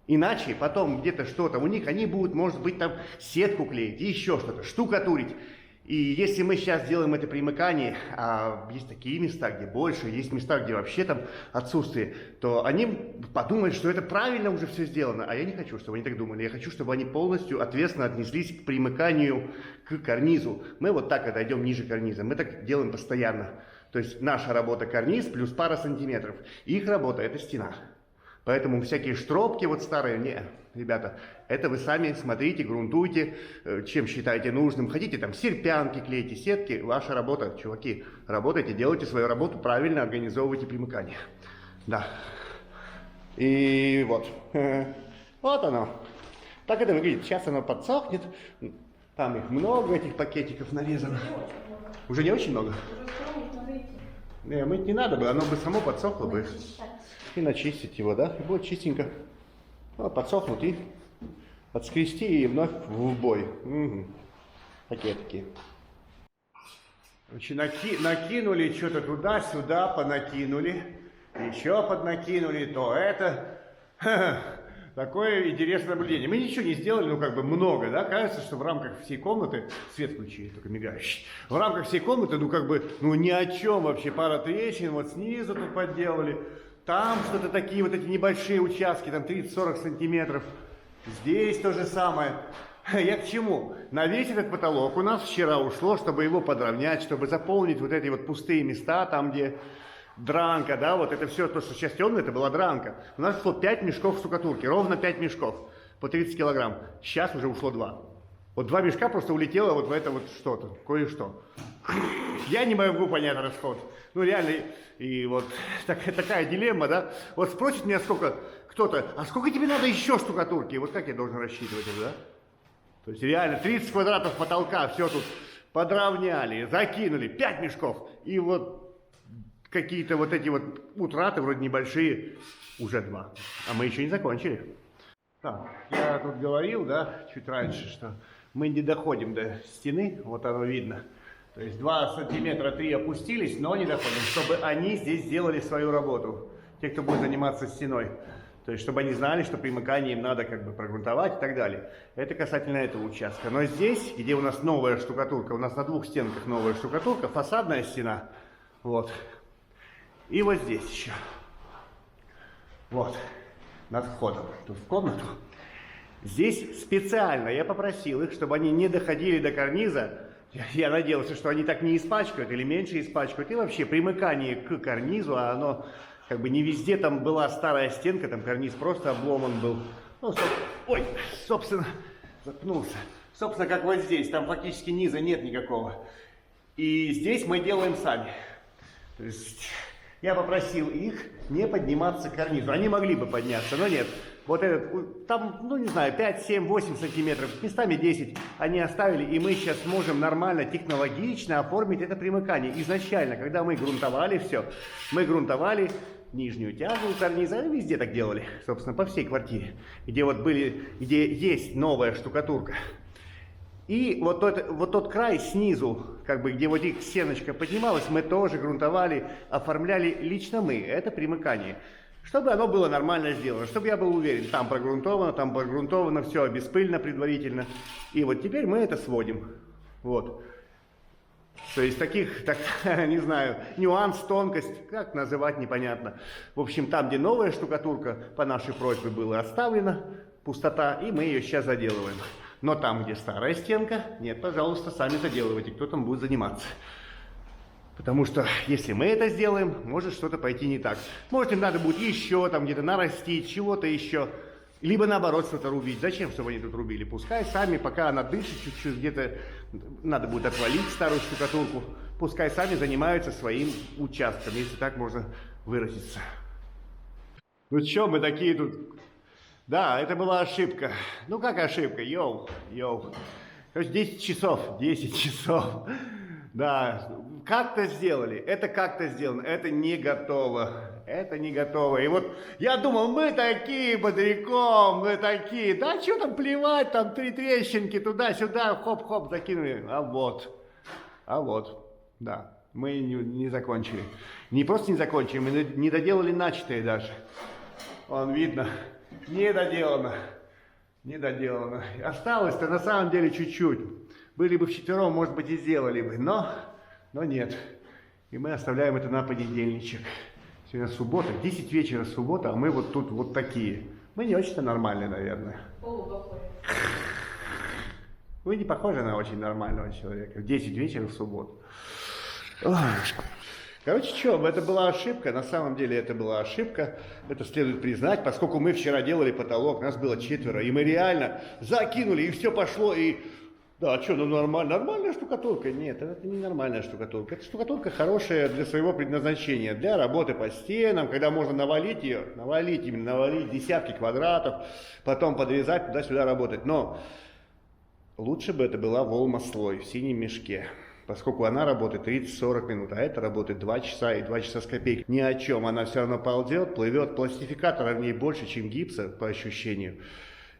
Иначе потом где-то что-то у них, они будут, может быть, там сетку клеить, еще что-то, штукатурить. И если мы сейчас делаем это примыкание, а есть такие места, где больше, есть места, где вообще там отсутствие, то они подумают, что это правильно уже все сделано. А я не хочу, чтобы они так думали. Я хочу, чтобы они полностью ответственно отнеслись к примыканию к карнизу. Мы вот так отойдем ниже карниза. Мы так делаем постоянно. То есть наша работа карниз плюс пара сантиметров. Их работа это стена. Поэтому всякие штробки вот старые, не, ребята, это вы сами смотрите, грунтуйте, чем считаете нужным. Хотите там серпянки клейте, сетки, ваша работа, чуваки, работайте, делайте свою работу, правильно организовывайте примыкание. Да. И вот, вот оно. Так это выглядит. Сейчас оно подсохнет, там их много, этих пакетиков нарезано. Уже не очень много? Не, мыть не надо бы, оно бы само подсохло бы. И начистить его, да, и будет чистенько. Подсохнут и отскрести и вновь в бой. Угу. Пакетики. Короче, накинули что-то туда-сюда, понакинули, еще поднакинули, то это. Такое интересное наблюдение. Мы ничего не сделали, ну как бы много, да, кажется, что в рамках всей комнаты, свет включили, только мигающий, в рамках всей комнаты, ну как бы, ну ни о чем вообще, пара трещин, вот снизу тут подделали. Там что-то такие вот эти небольшие участки, там 30-40 сантиметров. Здесь то же самое. Я к чему? На весь этот потолок у нас вчера ушло, чтобы его подровнять, чтобы заполнить вот эти вот пустые места, там где дранка, да, вот это все, то, что сейчас темное, это была дранка. У нас ушло 5 мешков штукатурки, ровно 5 мешков, по 30 килограмм. Сейчас уже ушло 2. Вот 2 мешка просто улетело вот в это вот что-то, кое-что. Я не могу понять расход. Ну реально, и вот такая дилемма, да. Вот спросит меня кто-то, а сколько тебе надо еще штукатурки? Вот как я должен рассчитывать это, да? То есть реально 30 квадратов потолка, все тут подровняли, закинули, 5 мешков. И вот какие-то вот эти вот утраты вроде небольшие, уже 2. А мы еще не закончили. Так, я тут говорил, да, чуть раньше, что мы не доходим до стены, вот оно видно. То есть 2 сантиметра 3 опустились, но не доходим, чтобы они здесь сделали свою работу. Те, кто будет заниматься стеной. То есть, чтобы они знали, что примыкание им надо как бы прогрунтовать и так далее. Это касательно этого участка. Но здесь, где у нас новая штукатурка, у нас на 2 стенках новая штукатурка, фасадная стена. Вот. И вот здесь еще. Вот. Над входом. Тут в комнату. Здесь специально я попросил их, чтобы они не доходили до карниза. Я надеялся, что они так не испачкают или меньше испачкают. И вообще примыкание к карнизу, а оно как бы не везде там была старая стенка, там карниз просто обломан был. Ну, ой, собственно, запнулся. Собственно, как вот здесь, там фактически низа нет никакого. И здесь мы делаем сами. То есть я попросил их не подниматься к карнизу. Они могли бы подняться, но нет. Вот этот, там, ну не знаю, 5, 7, 8 сантиметров, местами 10 они оставили, и мы сейчас сможем нормально, технологично оформить это примыкание. Изначально, когда мы грунтовали все, мы грунтовали нижнюю тягу карниза, везде так делали, собственно, по всей квартире, где вот были, где есть новая штукатурка. И вот тот край снизу, как бы, где вот их стеночка поднималась, мы тоже грунтовали, оформляли лично мы. Это примыкание. чтобы оно было нормально сделано, чтобы я был уверен, там прогрунтовано, все обеспылено предварительно. И вот теперь мы это сводим. Вот. То есть таких, не знаю, нюанс, тонкость, как называть, непонятно. В общем, там, где новая штукатурка, по нашей просьбе была оставлена, пустота, и мы ее сейчас заделываем. Но там, где старая стенка, нет, пожалуйста, сами заделывайте, кто там будет заниматься. Потому что, если мы это сделаем, может что-то пойти не так. Может, им надо будет еще там где-то нарастить, чего-то еще. Либо наоборот что-то рубить. Зачем, чтобы они тут рубили? Пускай сами, пока она дышит чуть-чуть, где-то надо будет отвалить старую штукатурку. Пускай сами занимаются своим участком, если так можно выразиться. Ну что мы такие тут? Да, это была ошибка. Ну как ошибка? Йоу. Короче, 10 часов. Да, как-то сделали. Это как-то сделано. Это не готово. И вот я думал, мы такие бодряком, мы такие. Да что там плевать, там 3 трещинки туда-сюда, хоп-хоп, закинули. А вот. Да, мы не закончили. Не просто не закончили, мы не доделали начатое даже. Вон видно. Не доделано. Осталось-то на самом деле чуть-чуть. Были бы вчетвером, может быть, и сделали бы, но нет. И мы оставляем это на понедельничек. Сегодня суббота, 10 вечера суббота, а мы вот тут вот такие. Мы не очень-то нормальные, наверное. Полупохожи. Вы не похожи на очень нормального человека. В 10 вечера в субботу. Короче, что, это была ошибка, на самом деле это была ошибка, это следует признать, поскольку мы вчера делали потолок, нас было 4, и мы реально закинули, и все пошло, и... Да, что, ну нормальная штукатурка? Нет, это не нормальная штукатурка, это штукатурка хорошая для своего предназначения, для работы по стенам, когда можно навалить десятки квадратов, потом подрезать, туда-сюда работать, но лучше бы это была волмослой в синем мешке. Поскольку она работает 30-40 минут, а это работает 2 часа и 2 часа с копейкой. Ни о чем, она все равно ползет, плывет, пластификатора в ней больше, чем гипса, по ощущению.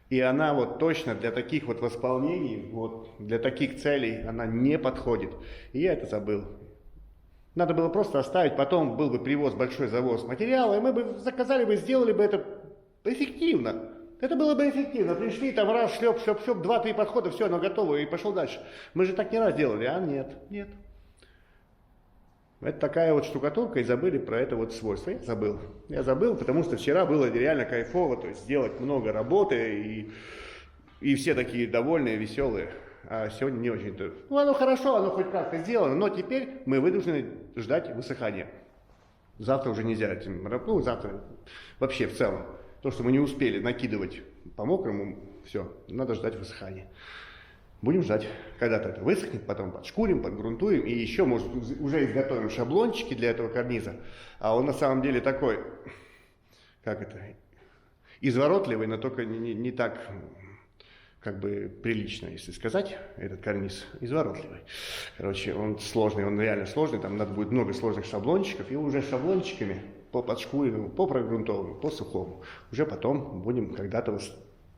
И она вот точно для таких вот восполнений, вот для таких целей она не подходит. И я это забыл. Надо было просто оставить, потом был бы привоз, большой завоз материала, и мы бы заказали бы, сделали бы это эффективно. Это было бы эффективно. Пришли там раз, шлеп, 2-3 подхода, все, оно готово, и пошел дальше. Мы же так не раз делали, а нет. Это такая вот штукатурка, и забыли про это вот свойство. Я забыл, потому что вчера было реально кайфово, то есть сделать много работы, и все такие довольные, веселые. А сегодня не очень-то. Ну, оно хорошо, оно хоть как-то сделано, но теперь мы вынуждены ждать высыхания. Завтра уже нельзя этим, ну, завтра вообще в целом. То, что мы не успели накидывать по мокрому, все, надо ждать высыхания. Будем ждать, когда-то это высохнет, потом подшкурим, подгрунтуем, и еще, может, уже изготовим шаблончики для этого карниза. А он на самом деле такой, изворотливый, но только не так, как бы, прилично, если сказать, этот карниз изворотливый. Короче, он сложный, он реально сложный, там надо будет много сложных шаблончиков, и уже шаблончиками по подшкуренному, по прогрунтованному, по сухому. Уже потом будем когда-то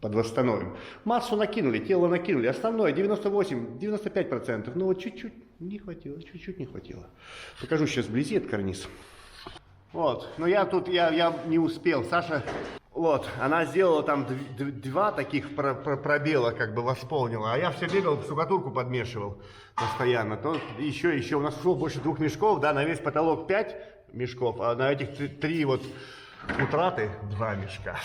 подвосстановим. Массу накинули, тело накинули, основное 98-95%. Ну вот чуть-чуть не хватило. Покажу сейчас вблизи этот карниз. Вот, но я не успел. Саша, вот, она сделала там 2 таких пробела, как бы восполнила, а я все бегал, штукатурку подмешивал постоянно. То еще у нас ушло больше 2 мешков, да, на весь потолок 5 мешков, а на этих 3 вот утраты 2 мешка.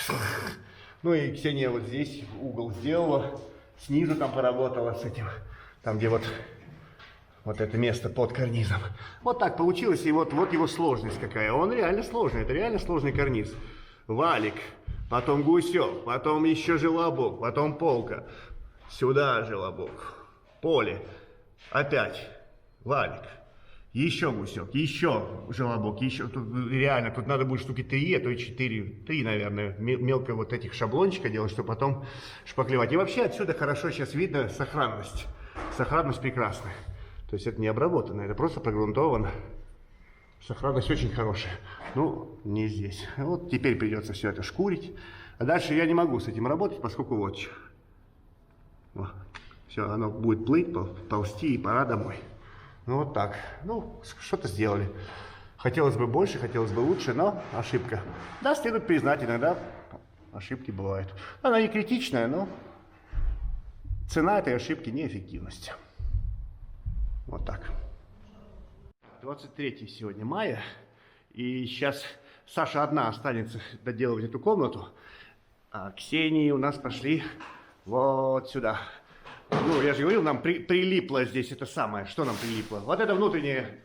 Ну и Ксения вот здесь угол сделала, снизу там поработала с этим, там где вот это место под карнизом. Вот так получилось, и вот его сложность какая. Он реально сложный, это реально сложный карниз. Валик, потом гусек, потом еще желобок, потом полка, сюда желобок, поле, опять валик. Еще гусек, еще желобок, еще, реально, тут надо будет штуки 3, а то и 3, наверное, мелко вот этих шаблончика делать, чтобы потом шпаклевать. И вообще отсюда хорошо сейчас видно сохранность. Сохранность прекрасная. То есть это не обработано, это просто прогрунтовано. Сохранность очень хорошая. Ну, не здесь. Вот теперь придется все это шкурить. А дальше я не могу с этим работать, поскольку вот что. Все, оно будет плыть, ползти и пора домой. Ну вот так. Ну, что-то сделали. Хотелось бы больше, хотелось бы лучше, но ошибка. Да, следует признать, иногда ошибки бывают. Она не критичная, но цена этой ошибки — неэффективность. Вот так. 23 сегодня мая, и сейчас Саша одна останется доделывать эту комнату, а Ксении у нас пошли вот сюда. Ну, я же говорил, нам прилипло здесь это самое. Что нам прилипло? Вот это внутреннее,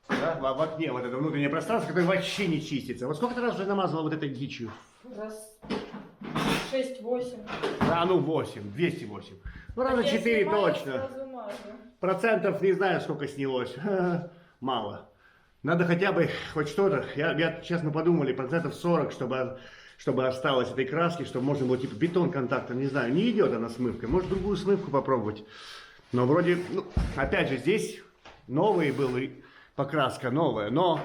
да, в окне, вот это внутреннее пространство, которое вообще не чистится. Вот сколько ты раз уже намазала вот этой дичью? Раз 6-8. А, ну 8, 208. Ну, раза 4 точно. Процентов не знаю, сколько снялось. Мало. Надо хотя бы хоть что-то. Я честно подумали, процентов 40, чтобы осталось этой краски, чтобы можно было типа бетон контактом, не знаю, не идет она смывкой. Может, другую смывку попробовать. Но вроде, ну, опять же, здесь новые были, покраска новая, но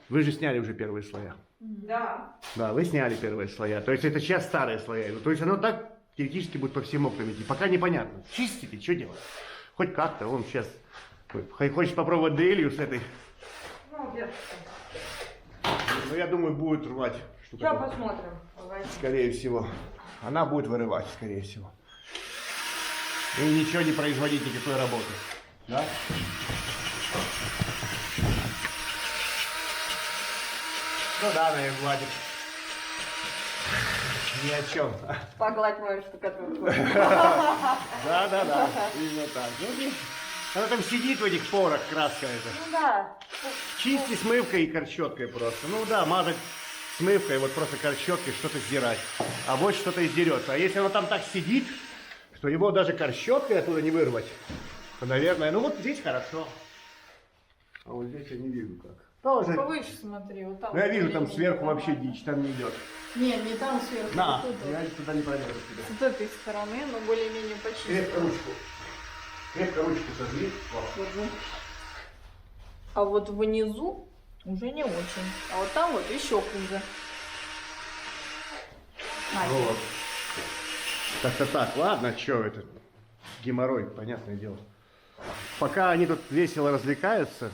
вы же сняли уже первые слоя. Да. Да, вы сняли первые слоя. То есть это сейчас старые слоя. То есть оно так теоретически будет по всем окнам идти. Пока непонятно. Чистите, что делать? Хоть как-то, он сейчас... Хочешь попробовать дрелью с этой? Ну, я думаю, будет рвать. Сейчас посмотрим. Скорее всего. Она будет вырывать, скорее всего. И ничего не производить, никакой работы. Да? Ну да, она ее гладит. Ни о чем. Погладь мою штукатурку. Да. Именно так. Ну, она там сидит в этих порах, краска эта. Ну да. Чисти смывкой и корчеткой просто. Ну да, мазать смывкой, вот просто корчеткой что-то сдирать. А вот что-то издерется. А если оно там так сидит, что его даже корчеткой оттуда не вырвать, то, наверное, ну вот здесь хорошо. А вот здесь я не вижу как. Тоже. Повыше смотри, вот там. Ну, я вижу, там сверху вообще дичь, там не идет. Нет, не там сверху. На, вот тут вот. я туда не пролезу тебя. С этой стороны, но более-менее почти. Крепко ручку. Крепко ручку сожми. А вот внизу уже не очень. А вот там вот еще хуже. Вот. Как-то так. Ладно, что это? Геморрой, понятное дело. Пока они тут весело развлекаются,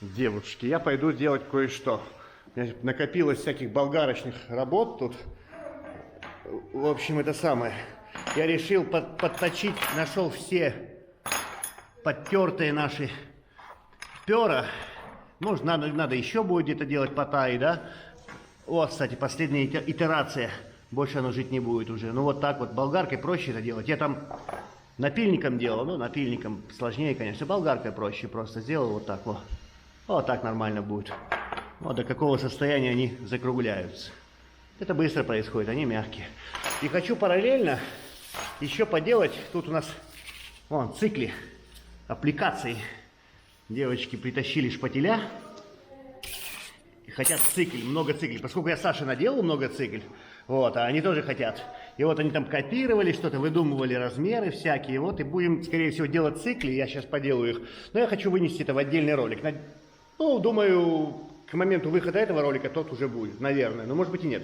девушки, я пойду делать кое-что. У меня накопилось всяких болгарочных работ тут. В общем, это самое. Я решил подточить, нашел все подтертые наши пера. Может, надо еще будет где-то делать по таи, да? Вот, кстати, последняя итерация. Больше оно жить не будет уже. Ну, вот так вот, болгаркой проще это делать. Я там напильником делал, ну, напильником сложнее, конечно. Болгаркой проще, просто сделал вот так вот. Вот так нормально будет. Вот до какого состояния они закругляются. Это быстро происходит, они мягкие. И хочу параллельно еще поделать, тут у нас, вон, цикли, аппликации. Девочки притащили шпателя. И хотят цикл, много циклей. Поскольку я Саше наделал много циклей, вот, а они тоже хотят. И вот они там копировали что-то, выдумывали размеры всякие. Вот, и будем, скорее всего, делать цикли. Я сейчас поделаю их. Но я хочу вынести это в отдельный ролик. Ну, думаю, к моменту выхода этого ролика тот уже будет, наверное. Но может быть и нет.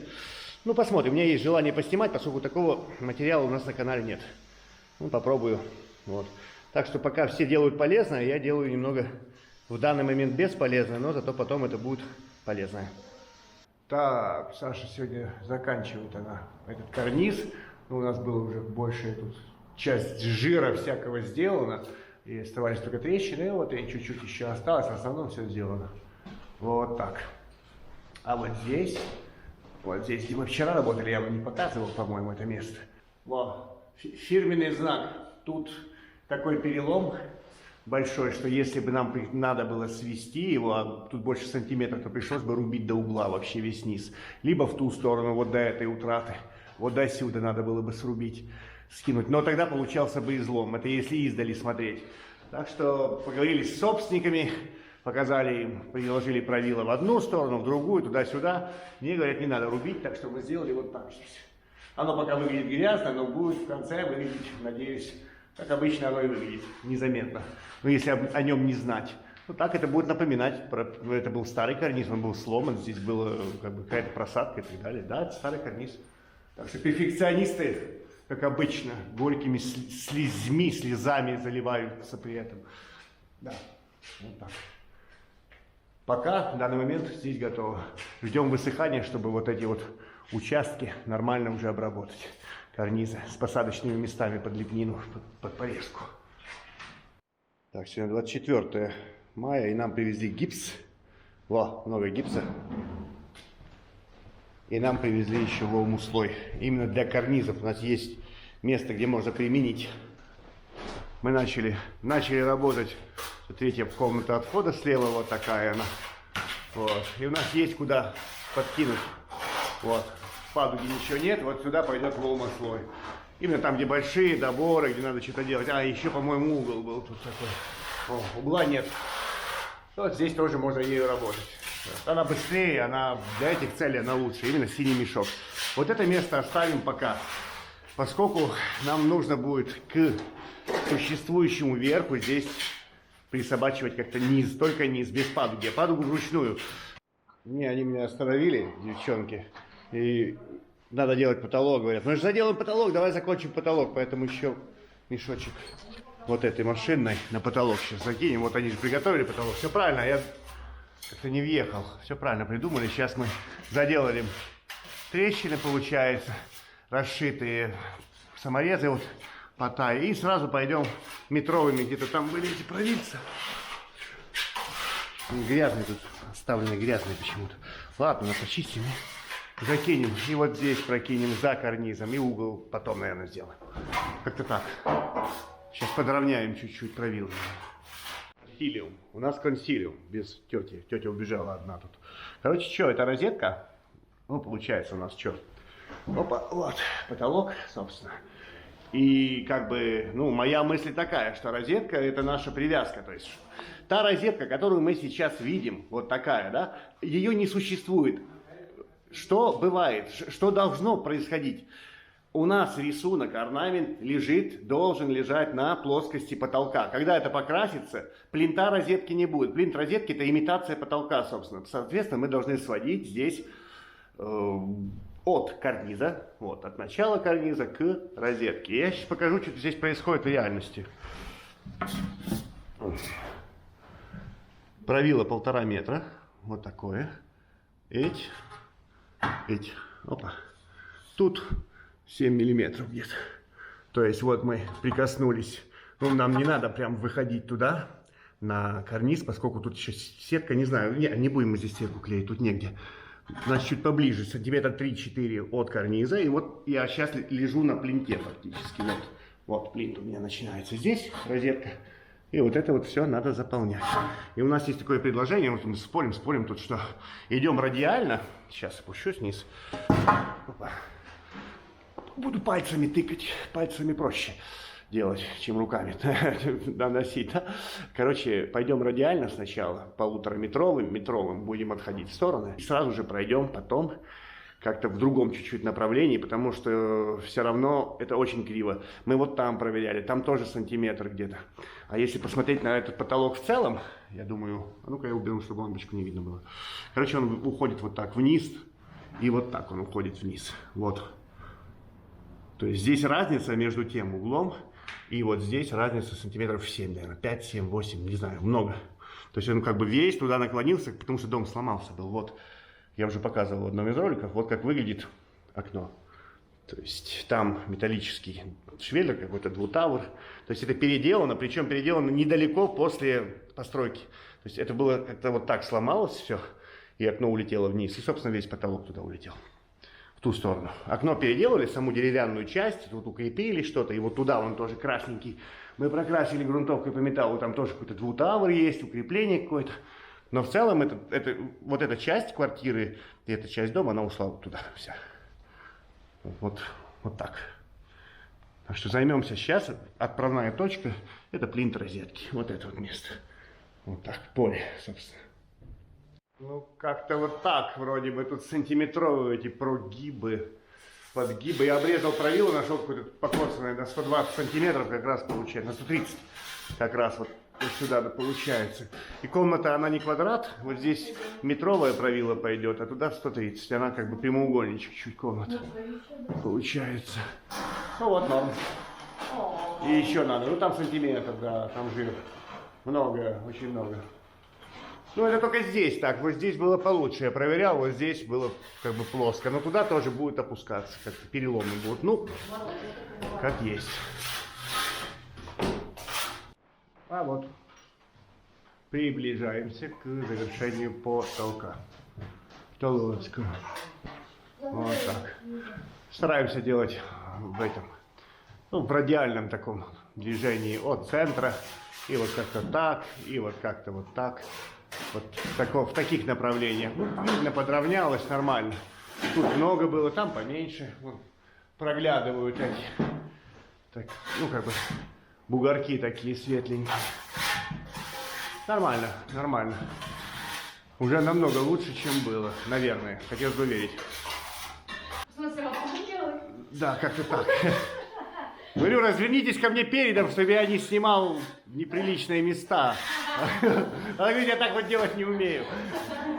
Ну, посмотрим. У меня есть желание поснимать, поскольку такого материала у нас на канале нет. Ну, попробую. Вот. Так что пока все делают полезное, я делаю немного в данный момент бесполезное, но зато потом это будет полезное. Так, Саша сегодня заканчивает она этот карниз. Ну, у нас было уже больше тут часть жира всякого сделана. И оставались только трещины, вот и чуть-чуть еще осталось, в основном все сделано. Вот так. А вот здесь, где мы вчера работали, я вам не показывал, по-моему, это место. Вот, фирменный знак. Тут такой перелом большой, что если бы нам надо было свести его, а тут больше сантиметра, то пришлось бы рубить до угла вообще весь низ. Либо в ту сторону, вот до этой утраты, вот до сюда надо было бы срубить, скинуть. Но тогда получался бы излом, это если издали смотреть. Так что поговорили с собственниками, показали им, приложили правила в одну сторону, в другую, туда-сюда. Мне говорят, не надо рубить, так что мы сделали вот так здесь. Оно пока выглядит грязно, но будет в конце выглядеть, надеюсь, как обычно оно и выглядит, незаметно. Но если о нем не знать. Ну так это будет напоминать, это был старый карниз, он был сломан, здесь была как бы какая-то просадка и так далее. Да, это старый карниз. Так что перфекционисты, как обычно, горькими слезами заливаются при этом. Да, вот так. Пока в данный момент здесь готово. Ждем высыхания, чтобы вот эти вот участки нормально уже обработать. Карнизы с посадочными местами под лепнину, под порезку. Так, сегодня 24 мая, и нам привезли гипс. Во, много гипса. И нам привезли еще лоу-слой. Именно для карнизов. У нас есть место, где можно применить. Мы начали работать. Третья комната отхода слева, вот такая она. Вот. И у нас есть куда подкинуть. Вот. В падуге ничего нет, вот сюда пойдет лоу-слой. Именно там, где большие доборы, где надо что-то делать. А, еще, по-моему, угол был тут такой. О, угла нет. Вот здесь тоже можно ею работать. Она быстрее, она для этих целей она лучше. Именно синий мешок. Вот это место оставим пока. Поскольку нам нужно будет к существующему верху здесь присобачивать как-то низ, только низ, без падуги, а падугу вручную. Они меня остановили, девчонки, и надо делать потолок, говорят. Мы же заделаем потолок, давай закончим потолок, поэтому еще мешочек вот этой машинной на потолок сейчас закинем. Вот они же приготовили потолок, все правильно, я как-то не въехал, все правильно придумали. Сейчас мы заделали трещины, получается, расшитые саморезы, вот, потай, и сразу пойдем метровыми, где-то там были эти провинцы. Грязные тут, оставлены грязные почему-то. Ладно, почистим и закинем. И вот здесь прокинем за карнизом, и угол потом, наверное, сделаем. Как-то так. Сейчас подровняем чуть-чуть правилами. Консилиум. У нас консилиум, без тети. Тетя убежала одна тут. Короче, что, это розетка? Ну, получается у нас что? Опа, вот, потолок, собственно. И как бы, ну, моя мысль такая, что розетка это наша привязка. То есть та розетка, которую мы сейчас видим, вот такая, да, ее не существует. Что бывает, что должно происходить? У нас рисунок, орнамент должен лежать на плоскости потолка. Когда это покрасится, плинта розетки не будет. Плинт розетки это имитация потолка, собственно. Соответственно, мы должны сводить здесь от карниза, вот, от начала карниза к розетке. Я сейчас покажу, что здесь происходит в реальности. Правило 1,5 метра, вот такое. Эть. Опа. Тут 7 миллиметров где-то. То есть вот мы прикоснулись. Ну, нам не надо прям выходить туда, на карниз, поскольку тут еще сетка, не знаю, не будем мы здесь сетку клеить, тут негде. Значит, чуть поближе, сантиметра 3-4 от карниза. И вот я сейчас лежу на плинте фактически. Вот плинт у меня начинается здесь, розетка. И вот это вот все надо заполнять. И у нас есть такое предложение, вот мы спорим тут, что идем радиально. Сейчас опущусь вниз. Опа. Буду пальцами тыкать, пальцами проще делать, чем руками наносить. Да? Короче, пойдем радиально сначала, 1,5-метровым будем отходить в стороны. И сразу же пройдем потом как-то в другом чуть-чуть направлении, потому что все равно это очень криво. Мы вот там проверяли, там тоже сантиметр где-то. А если посмотреть на этот потолок в целом, я думаю, а ну-ка я уберу, чтобы лампочку не видно было. Короче, он уходит вот так вниз, и вот так он уходит вниз. Вот. То есть здесь разница между тем углом, и вот здесь разница сантиметров 7, наверное, 5, 7, 8, не знаю, много. То есть он как бы весь туда наклонился, потому что дом сломался был. Вот, я уже показывал в одном из роликов, вот как выглядит окно. То есть там металлический швеллер, какой-то двутавр. То есть это переделано, причем переделано недалеко после постройки. То есть это было как-то вот так сломалось все, и окно улетело вниз, и, собственно, весь потолок туда улетел. В ту сторону. Окно переделали, саму деревянную часть, тут укрепили что-то, и вот туда он тоже красненький. Мы прокрасили грунтовкой по металлу, там тоже какой-то двутавр есть, укрепление какое-то. Но в целом вот эта часть квартиры и эта часть дома, она ушла вот туда вся. Вот так. Так что займемся сейчас. Отправная точка, это плинт розетки. Вот это вот место. Вот так, поле, собственно. Ну, как-то вот так, вроде бы, тут сантиметровые эти прогибы, подгибы. Я обрезал правило, нашел какое-то покосанное на 120 сантиметров, как раз получается, на 130, как раз вот сюда да, получается. И комната, она не квадрат, вот здесь метровое правило пойдет, а туда 130. Она как бы прямоугольничек чуть комната получается. Ну вот, норм. И еще надо, ну там сантиметр, да, там жир. Много, очень много. Ну, это только здесь так. Вот здесь было получше. Я проверял, вот здесь было как бы плоско. Но туда тоже будет опускаться. Как-то переломы будут. Ну, как есть. А вот. Приближаемся к завершению потолка. Толочка. Вот так. Стараемся делать в этом, ну, в радиальном таком движении от центра. И вот как-то так, и вот как-то вот так. Вот в таких направлениях. Ну, видно, подровнялось нормально. Тут много было, там поменьше. Вот, проглядывают эти, так, ну, как бы, бугорки такие светленькие. Нормально, нормально. Уже намного лучше, чем было, наверное. Хотелось бы верить. В смысле, он делает? Да, как-то так. Говорю, развернитесь ко мне передом, чтобы я не снимал неприличные места. Она говорит, я так вот делать не умею.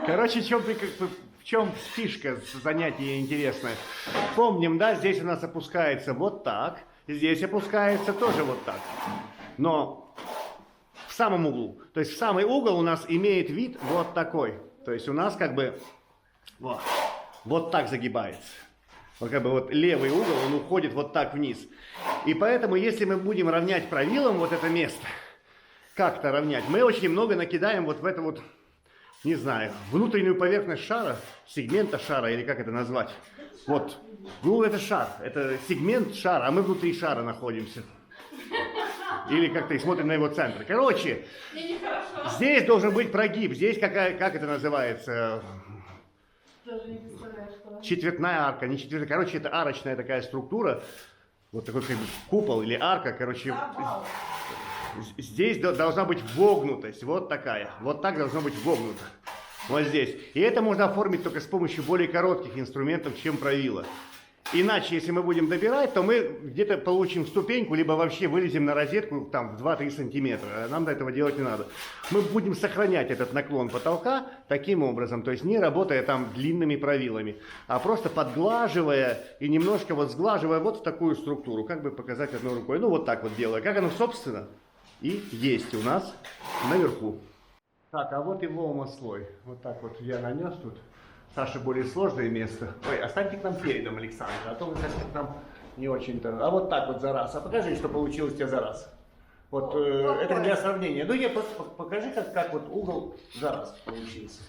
Короче, в чем фишка занятия интересное? Помним, да, здесь у нас опускается вот так, здесь опускается тоже вот так. Но в самом углу. То есть в самый угол у нас имеет вид вот такой. То есть у нас как бы вот так загибается. Вот как бы вот левый угол, он уходит вот так вниз. И поэтому, если мы будем равнять правилом вот это место, как-то равнять, мы очень много накидаем вот в это вот, не знаю, внутреннюю поверхность шара, сегмента шара, или как это назвать. Вот, ну это шар, это сегмент шара, а мы внутри шара находимся. Или как-то и смотрим на его центр. Короче, здесь должен быть прогиб, здесь как это называется? Даже не представляю, что... Четвертная арка, не четвертная. Короче, это арочная такая структура. Вот такой как бы купол или арка, короче. Здесь должна быть вогнутость. Вот такая. Вот так должно быть вогнуто. Вот здесь. И это можно оформить только с помощью более коротких инструментов, чем правило. Иначе, если мы будем добирать, то мы где-то получим ступеньку, либо вообще вылезем на розетку там, в 2-3 сантиметра. Нам до этого делать не надо. Мы будем сохранять этот наклон потолка таким образом, то есть не работая там длинными правилами, а просто подглаживая и немножко вот сглаживая вот в такую структуру. Как бы показать одной рукой. Ну вот так вот делая. Как оно, собственно, и есть у нас наверху. Так, а вот и волмослой. Вот так вот я нанес тут. Саша более сложное место. Ой, останьте к нам передом, Александр, а то вы как-то к нам не очень-то. А вот так вот за раз. А покажи, что получилось у тебя за раз. Вот это для сравнения. Ну, просто покажи, как вот угол за раз получился.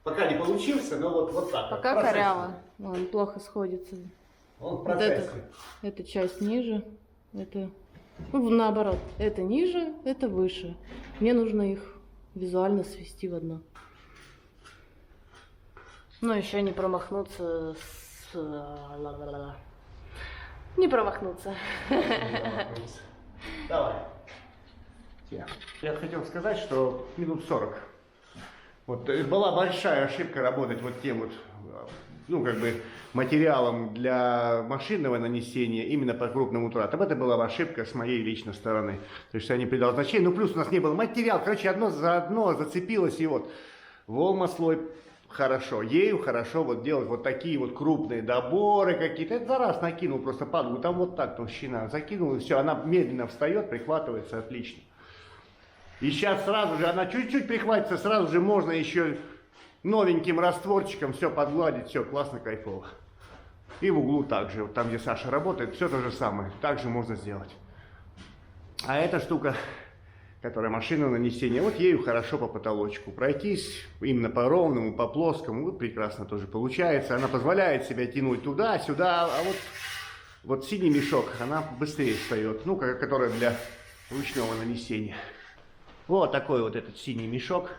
Пока не получился, но вот так. Пока коряво. Он плохо сходится. Он в Вот процессе. эта часть ниже, это... Ну, наоборот. Это ниже, это выше. Мне нужно их визуально свести в одно. Ну, еще не промахнуться с... Не промахнуться. Давай. Я хотел сказать, что минут 40. Вот была большая ошибка работать вот тем вот, ну, как бы, материалом для машинного нанесения именно по крупным утратам. Это была ошибка с моей личной стороны. То есть я не придал значения. Ну, плюс у нас не было материала. Короче, одно за одно зацепилось, и вот волмослой хорошо. Ею хорошо вот делать вот такие вот крупные доборы какие-то. Это за раз накинул просто падлу. Там вот так толщина. Закинул, и все. Она медленно встает, прихватывается отлично. И сейчас сразу же, она чуть-чуть прихватится, сразу же можно еще новеньким растворчиком все подгладить, все классно, кайфово. И в углу также, вот там, где Саша работает, все то же самое, также можно сделать. А эта штука, которая машина нанесения, вот ею хорошо по потолочку пройтись, именно по ровному, по плоскому, вот прекрасно тоже получается. Она позволяет себя тянуть туда-сюда, а вот синий мешок, она быстрее встает, ну, которая для ручного нанесения. Вот такой вот этот синий мешок.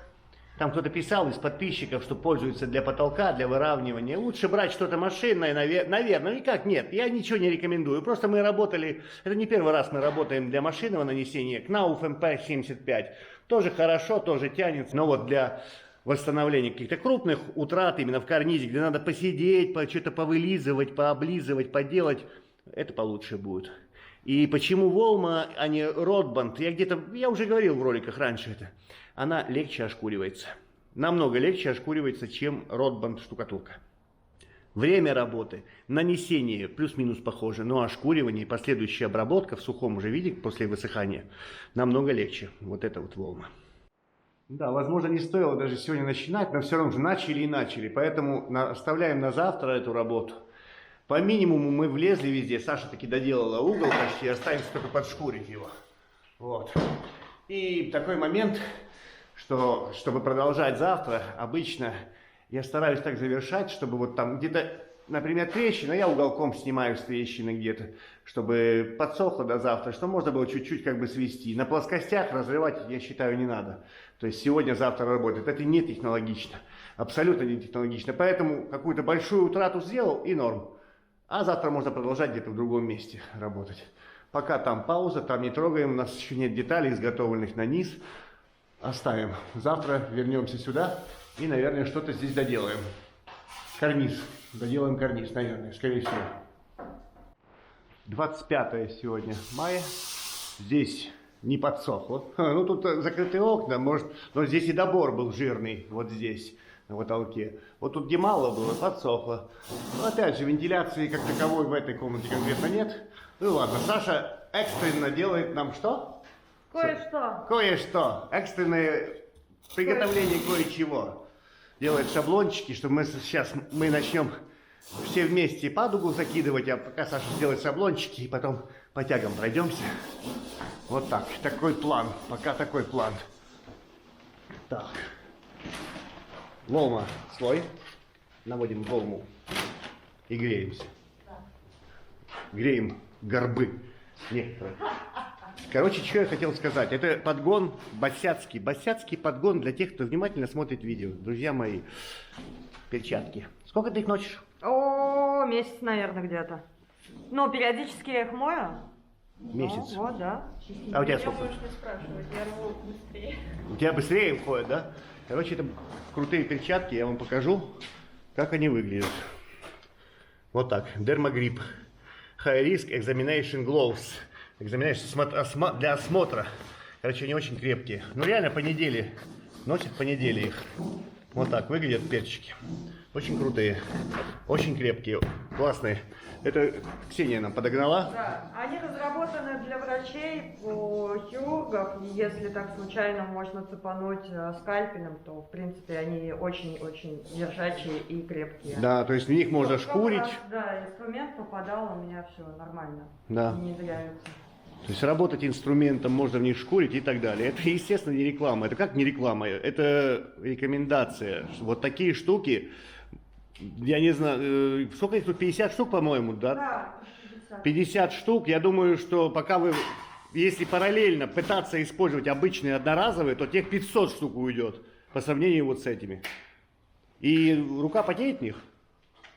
Там кто-то писал из подписчиков, что пользуется для потолка, для выравнивания. Лучше брать что-то машинное, наверное. Никак нет, я ничего не рекомендую. Просто мы работали, это не первый раз мы работаем для машинного нанесения. Knauf MP75. Тоже хорошо, тоже тянется. Но вот для восстановления каких-то крупных утрат именно в карнизе, где надо посидеть, что-то повылизывать, пооблизывать, поделать, это получше будет. И почему Волма, а не Ротбанд? Я уже говорил в роликах раньше это. Она легче ошкуривается. Намного легче ошкуривается, чем Ротбанд штукатурка. Время работы, нанесение плюс-минус похоже, но ошкуривание и последующая обработка в сухом уже виде после высыхания намного легче. Вот это вот Волма. Да, возможно, не стоило даже сегодня начинать, но все равно же начали и начали. Поэтому оставляем на завтра эту работу. По минимуму мы влезли везде. Саша таки доделала угол почти, остается только подшкурить его. Вот. И такой момент, что, чтобы продолжать завтра, обычно я стараюсь так завершать, чтобы вот там где-то, например, трещина, я уголком снимаю с трещины где-то, чтобы подсохло до завтра, что можно было чуть-чуть как бы свести. На плоскостях разрывать, я считаю, не надо. То есть сегодня-завтра работает. Это не технологично. Абсолютно не технологично. Поэтому какую-то большую утрату сделал и норм. А завтра можно продолжать где-то в другом месте работать. Пока там пауза, там не трогаем, у нас еще нет деталей, изготовленных на низ. Оставим. Завтра вернемся сюда и, наверное, что-то здесь доделаем. Карниз. Доделаем карниз, наверное, скорее всего. 25 сегодня мая. Здесь не подсохло. Ну, тут закрытые окна, может, но здесь и добор был жирный, вот здесь. На потолке. Вот тут где мало было, подсохло. Но опять же, вентиляции как таковой в этой комнате конкретно нет. Ну ладно, Саша экстренно делает нам что? Кое-что. Кое-что. Экстренное приготовление кое-чего. Делает шаблончики, чтобы мы сейчас начнем все вместе падугу закидывать, а пока Саша сделает шаблончики и потом по тягам пройдемся. Вот так. Такой план. Пока такой план. Так. Лома слой, наводим волну и греемся. Греем горбы некоторые. Короче, что я хотел сказать. Это подгон босяцкий подгон для тех, кто внимательно смотрит видео. Друзья мои, перчатки. Сколько ты их носишь? О, месяц, наверное, где-то. Но периодически я их мою. Месяц. Вот, да. А у тебя Я сколько? можешь не спрашивать, я рву быстрее. У тебя быстрее входит, да? Короче, это крутые перчатки, я вам покажу, как они выглядят. Вот так, Dermogrip. High Risk Examination Gloves. Examination для осмотра. Короче, они очень крепкие. Ну реально по неделе, носят по неделе их. Вот так выглядят перчики. Очень крутые, очень крепкие, классные. Это Ксения нам подогнала. Да, они разработаны для врачей, хирургов. И если так случайно можно цепануть скальпелем, то, в принципе, они очень-очень держачие и крепкие. Да, то есть в них можно Вот, шкурить. раз, да, инструмент попадал, у меня все нормально. Да. Не дырявится. То есть работать инструментом, можно в них шкурить и так далее. Это, естественно, не реклама. Это как не реклама? Это рекомендация. Вот такие штуки, я не знаю, сколько их тут, 50 штук, по-моему, да? Да, 50 штук. Я думаю, что пока вы, если параллельно пытаться использовать обычные одноразовые, то тех 500 штук уйдет по сравнению вот с этими. И рука потеет в них?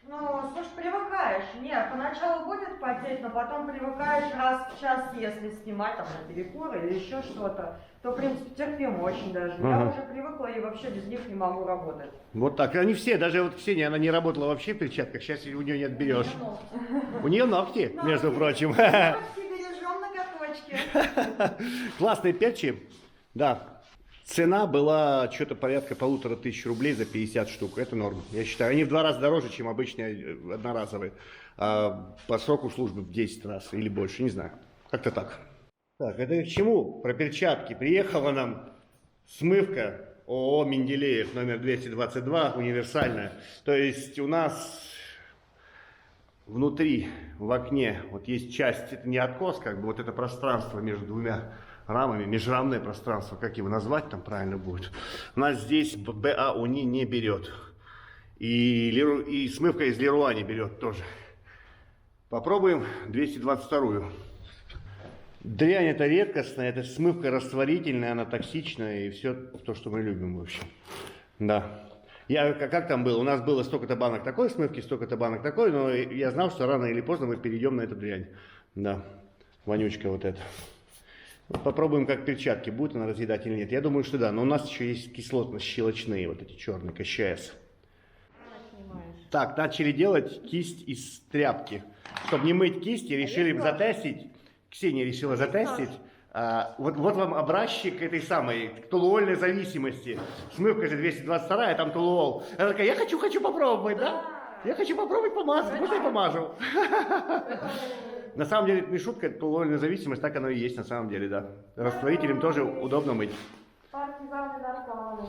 Ну, слушай, привыкаешь. Нет, поначалу будет потеть, но потом привыкаешь раз в час, если снимать там на перекур или еще что-то, то, в принципе, терпимо очень даже. Я Ага. уже привыкла и вообще без них не могу работать. Вот так. Они все, даже вот Ксения, она не работала вообще в перчатках, сейчас у нее не отберешь. У нее ногти, между прочим. Ногти бережем на каточке. Классные перчи, да. Цена была что-то порядка 1500 рублей за 50 штук. Это норм, я считаю. Они в 2 раза дороже, чем обычные одноразовые. А по сроку службы в 10 раз или больше, не знаю. Как-то так. Так, это к чему? Про перчатки. Приехала нам смывка ООО «Менделеев» номер 222, универсальная. То есть у нас внутри, в окне, вот есть часть, это не откос, как бы вот это пространство между двумя рамами, межрамное пространство, как его назвать там правильно будет. У нас здесь БАУНИ не берет. И смывка из Леруа не берет тоже. Попробуем 222-ю. Дрянь это редкостная, это смывка растворительная, она токсичная и все то, что мы любим в общем. Да. Как там было? У нас было столько-то банок такой смывки, столько-то банок такой, но я знал, что рано или поздно мы перейдем на эту дрянь. Да. Вонючка вот эта. Попробуем, как перчатки, будет она разъедать или нет. Я думаю, что да, но у нас еще есть кислотно-щелочные, вот эти черные, КЩС. Так, начали делать кисть из тряпки. Чтобы не мыть кисти, решили затестить. Ксения решила затестить. Вот вам образчик этой самой толуольной зависимости. Смывка же 222, а там толуол. Она такая, я хочу попробовать, да? Я хочу попробовать помазать, можно я помажу? На самом деле, это не шутка, это толуольная зависимость, так оно и есть на самом деле, да. Растворителем тоже удобно мыть. Партизаны, наркоманы.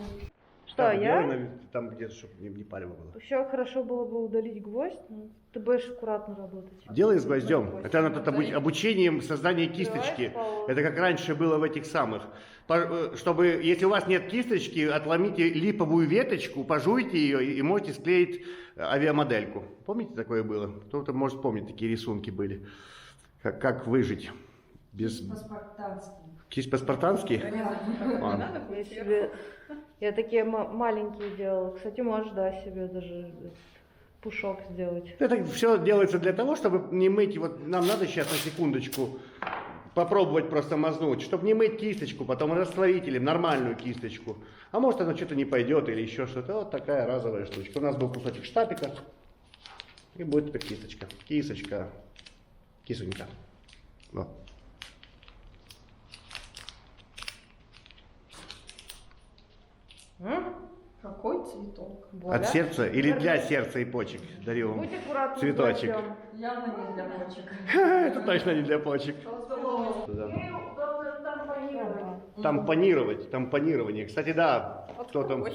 Что, Так, я? делай там где-то, чтобы не палево было. Еще хорошо было бы удалить гвоздь, но ты будешь аккуратно работать. Делай с гвоздем. Это надо обучением создания кисточки. Это как раньше было в этих самых. Чтобы, если у вас нет кисточки, отломите липовую веточку, пожуйте ее и можете склеить авиамодельку. Помните, такое было? Кто-то может помнить, такие рисунки были. Как выжить без... Кисть по-спартански? Я такие маленькие делала. Кстати, можешь, да, себе даже пушок сделать. Это все делается для того, чтобы не мыть. Вот нам надо сейчас на секундочку попробовать просто мазнуть, чтобы не мыть кисточку, потом растворителем, нормальную кисточку. А может оно что-то не пойдет или еще что-то. Вот такая разовая штучка. У нас был кусочек штапика. И будет теперь кисточка. Кисочка. Кисонька. Вот. Какой цветок? От сердца или для сердца и почек дарил вам Будь аккуратна. цветочек. Явно не для почек. Это точно не для почек. Тампонирование. Кстати, да, кто там...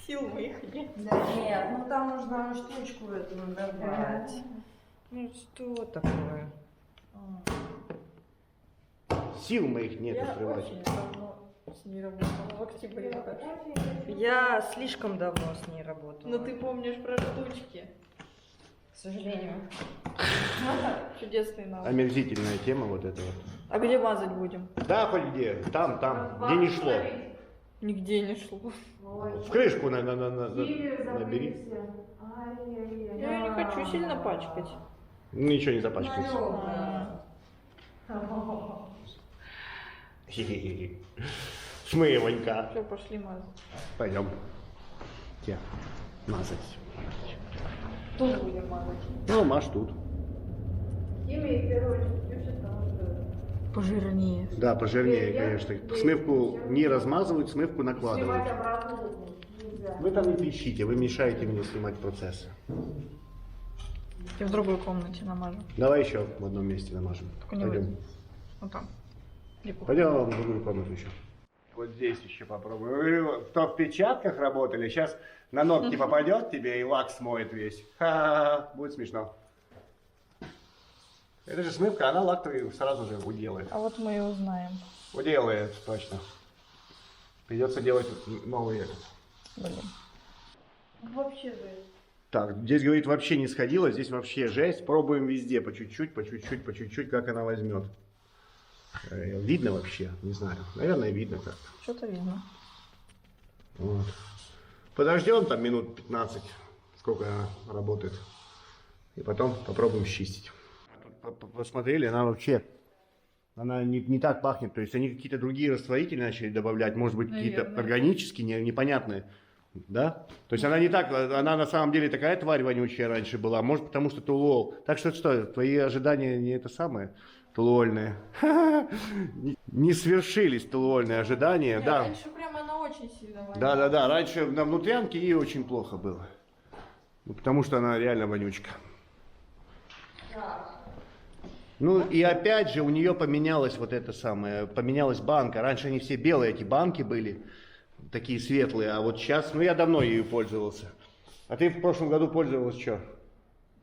Сил моих нет. Да нет, ну там нужно штучку эту добавить. Ну что такое? Сил моих нет Я открывать. очень давно с ней работала, в октябре. Я слишком давно с ней работала. Но ты помнишь про штучки. К сожалению. Чудесный навык. Омерзительная тема вот эта вот. А где мазать будем? Да, хоть где. Там, где не шло. Нигде не шло. В крышку набери. Я не хочу сильно пачкать. Ничего не запачкается. Смывонька. Все, пошли мазать. Пойдем. Где? Мазать. Тут будем мазать. Ну, Маш тут. Пожирнее. Да, пожирнее, конечно. Смывку не размазывают, смывку накладывают. Вы там не пищите, вы мешаете мне снимать процесс. Я в другой комнате намажу. Давай еще в одном месте намажем. Только не Пойдем. выйдет. Вот там. Пойдем в другую комнату еще. Вот здесь еще попробуем. Вы кто в перчатках работали, сейчас на ногти попадет тебе и лак смоет весь. Ха-ха-ха, будет смешно. Это же смывка, она лак твой сразу же уделает. А вот мы и узнаем. Уделает, точно. Придется делать новый этот. Блин. Вообще жесть. Так, здесь, говорит, вообще не сходило, здесь вообще жесть. Пробуем везде, по чуть-чуть, по чуть-чуть, по чуть-чуть, как она возьмет. Видно вообще? Не знаю. Наверное, видно как-то. Что-то видно. Вот. Подождем там минут 15, сколько она работает. И потом попробуем счистить. Посмотрели, она вообще, она не так пахнет. То есть они какие-то другие растворители начали добавлять, может быть, какие-то Наверное. органические, непонятные. Да? То есть она не так, она на самом деле такая тварь вонючая раньше была, может потому что толуол. Так что твои ожидания не это самое, толуольные. Не свершились толуольные ожидания, да. Раньше прямо она очень сильно воняла. Да, раньше на внутрянке ей очень плохо было. Ну, потому что она реально вонючка. Ну и опять же у нее поменялась вот это самое, поменялась банка. Раньше они все белые, эти банки были, такие светлые, а вот сейчас, ну я давно ею пользовался. А ты в прошлом году пользовалась что?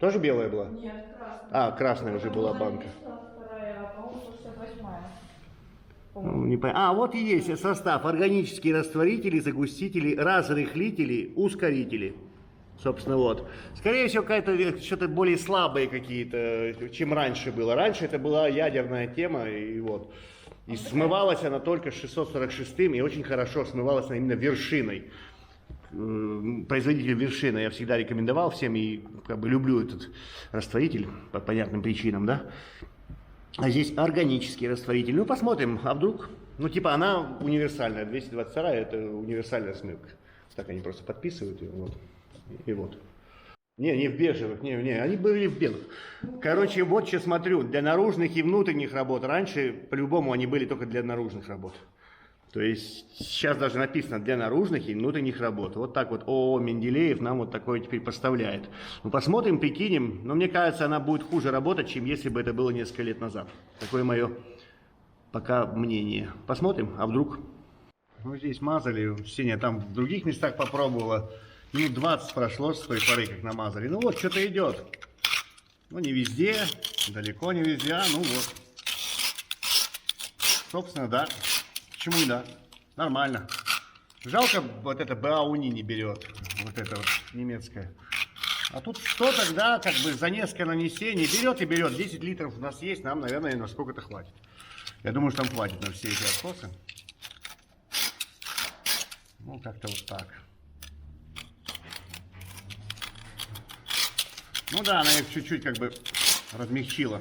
Тоже белая была? Нет, красная. А, красная уже была банка. Вторая, а, по-моему, 68-я. Ну, не а, вот и есть состав. Органические растворители, загустители, разрыхлители, ускорители. Собственно, вот. Скорее всего, какая-то что-то более слабые какие-то, чем раньше было. Раньше это была ядерная тема, и вот. И смывалась она только с 646-м, и очень хорошо смывалась она именно вершиной. Производитель вершины я всегда рекомендовал всем, и как бы люблю этот растворитель по понятным причинам, да. А здесь органический растворитель. Ну, посмотрим, а вдруг? Ну, типа, она универсальная, 222 это универсальная смывка. Так они просто подписывают ее, вот. И вот. Не в бежевых, не, они были в белых. Короче, вот что смотрю, для наружных и внутренних работ. Раньше, по-любому, они были только для наружных работ. То есть, сейчас даже написано для наружных и внутренних работ. Вот так вот ООО «Менделеев» нам вот такое теперь поставляет. Ну, посмотрим, прикинем. Но мне кажется, она будет хуже работать, чем если бы это было несколько лет назад. Такое мое пока мнение. Посмотрим, а вдруг? Ну, здесь мазали, Сеня там в других местах попробовала. Минут 20 прошло с той поры, как намазали. Ну вот, что-то идет. Ну, не везде, далеко не везде, ну вот. Собственно, да. Почему и да? Нормально. Жалко, вот это Бауни не берет. Вот это вот немецкое. А тут что тогда, как бы за несколько нанесений берет и берет. 10 литров у нас есть, нам, наверное, на сколько-то хватит. Я думаю, что там хватит на все эти откосы. Ну, как-то вот так. Ну да, она их чуть-чуть как бы размягчила.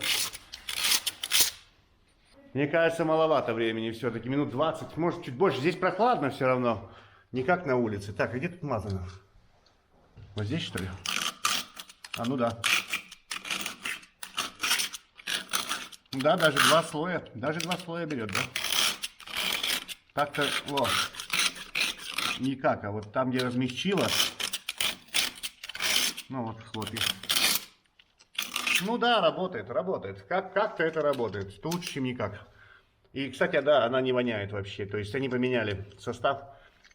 Мне кажется, маловато времени все-таки, минут 20, может чуть больше. Здесь прохладно все равно, не как на улице. Так, а где тут мазано? Вот здесь, что ли? А, ну да. Да, даже 2 слоя. Даже 2 слоя берет, да? Так-то, о, никак, а вот там, где размягчила, ну вот, хлопья. Ну да, работает, работает. Как-то это работает. Это лучше, чем никак. И, кстати, да, она не воняет вообще. То есть они поменяли состав,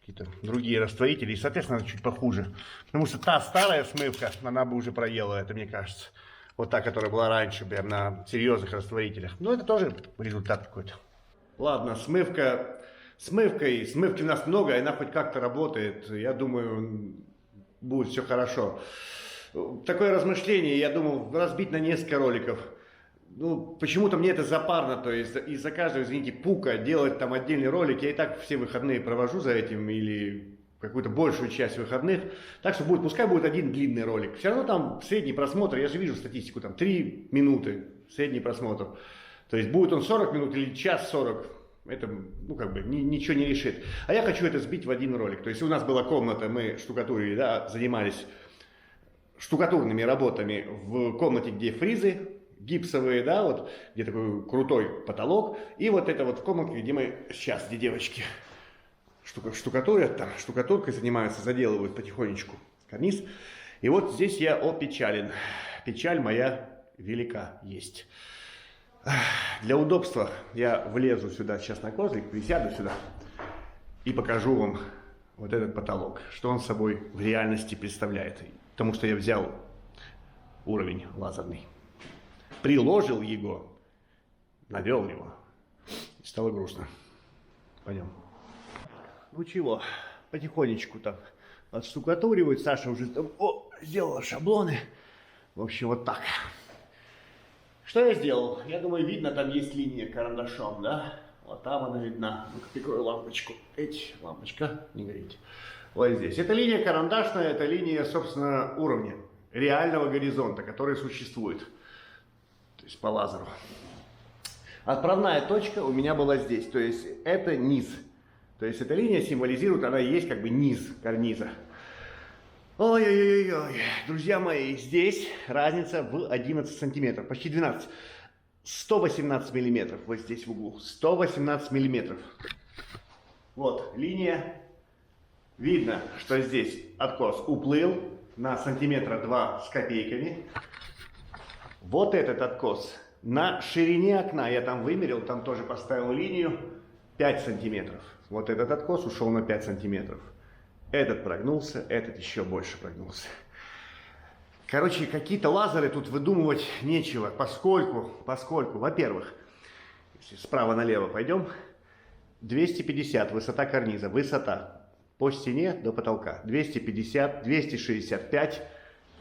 какие-то другие растворители, и, соответственно, она чуть похуже. Потому что та старая смывка, она бы уже проела это, мне кажется. Вот та, которая была раньше, прям на серьезных растворителях. Ну, это тоже результат какой-то. Ладно, смывки у нас много, и она хоть как-то работает. Я думаю, будет все хорошо. Такое размышление, я думал, разбить на несколько роликов. Ну, почему-то мне это запарно, то есть из-за каждого, извините, пука делать там отдельный ролик. Я и так все выходные провожу за этим, или какую-то большую часть выходных. Так что будет, пускай будет один длинный ролик. Все равно там средний просмотр, я же вижу статистику, там 3 минуты средний просмотр. То есть будет он 40 минут или час 40. Это, ну, как бы, ничего не решит. А я хочу это сбить в один ролик. То есть у нас была комната, мы штукатурили, да, занимались штукатурными работами в комнате, где фризы гипсовые, да, вот, где такой крутой потолок. И вот это вот в комнате, где мы сейчас, где девочки штукатурят, там, штукатуркой занимаются, заделывают потихонечку карниз. И вот здесь я опечален. Печаль моя велика есть. Для удобства я влезу сюда сейчас на козлик, присяду сюда и покажу вам вот этот потолок, что он собой в реальности представляет. Потому что я взял уровень лазерный, приложил его, навел его, и стало грустно. Пойдем. Ну чего, потихонечку так отштукатуривают. Саша уже там, сделала шаблоны. В общем, вот так. Что я сделал? Я думаю, видно, там есть линия карандашом, да? Вот там она видна. Ну-ка, прикрою лампочку. Лампочка, не горите. Вот здесь. Это линия карандашная, это линия, собственно, уровня реального горизонта, который существует. То есть по лазеру. Отправная точка у меня была здесь. То есть это низ. То есть эта линия символизирует, она и есть как бы низ карниза. Ой-ой-ой-ой, друзья мои, здесь разница в 11 сантиметров, почти 12. 118 миллиметров вот здесь в углу. 118 миллиметров. Вот линия. Видно, что здесь откос уплыл на сантиметра 2 с копейками. Вот этот откос на ширине окна, я там вымерил, там тоже поставил линию, 5 сантиметров. Вот этот откос ушел на 5 сантиметров. Этот прогнулся, этот еще больше прогнулся. Короче, какие-то лазеры тут выдумывать нечего, поскольку, во-первых, если справа налево пойдем, 250 высота карниза, высота по стене до потолка, 250, 265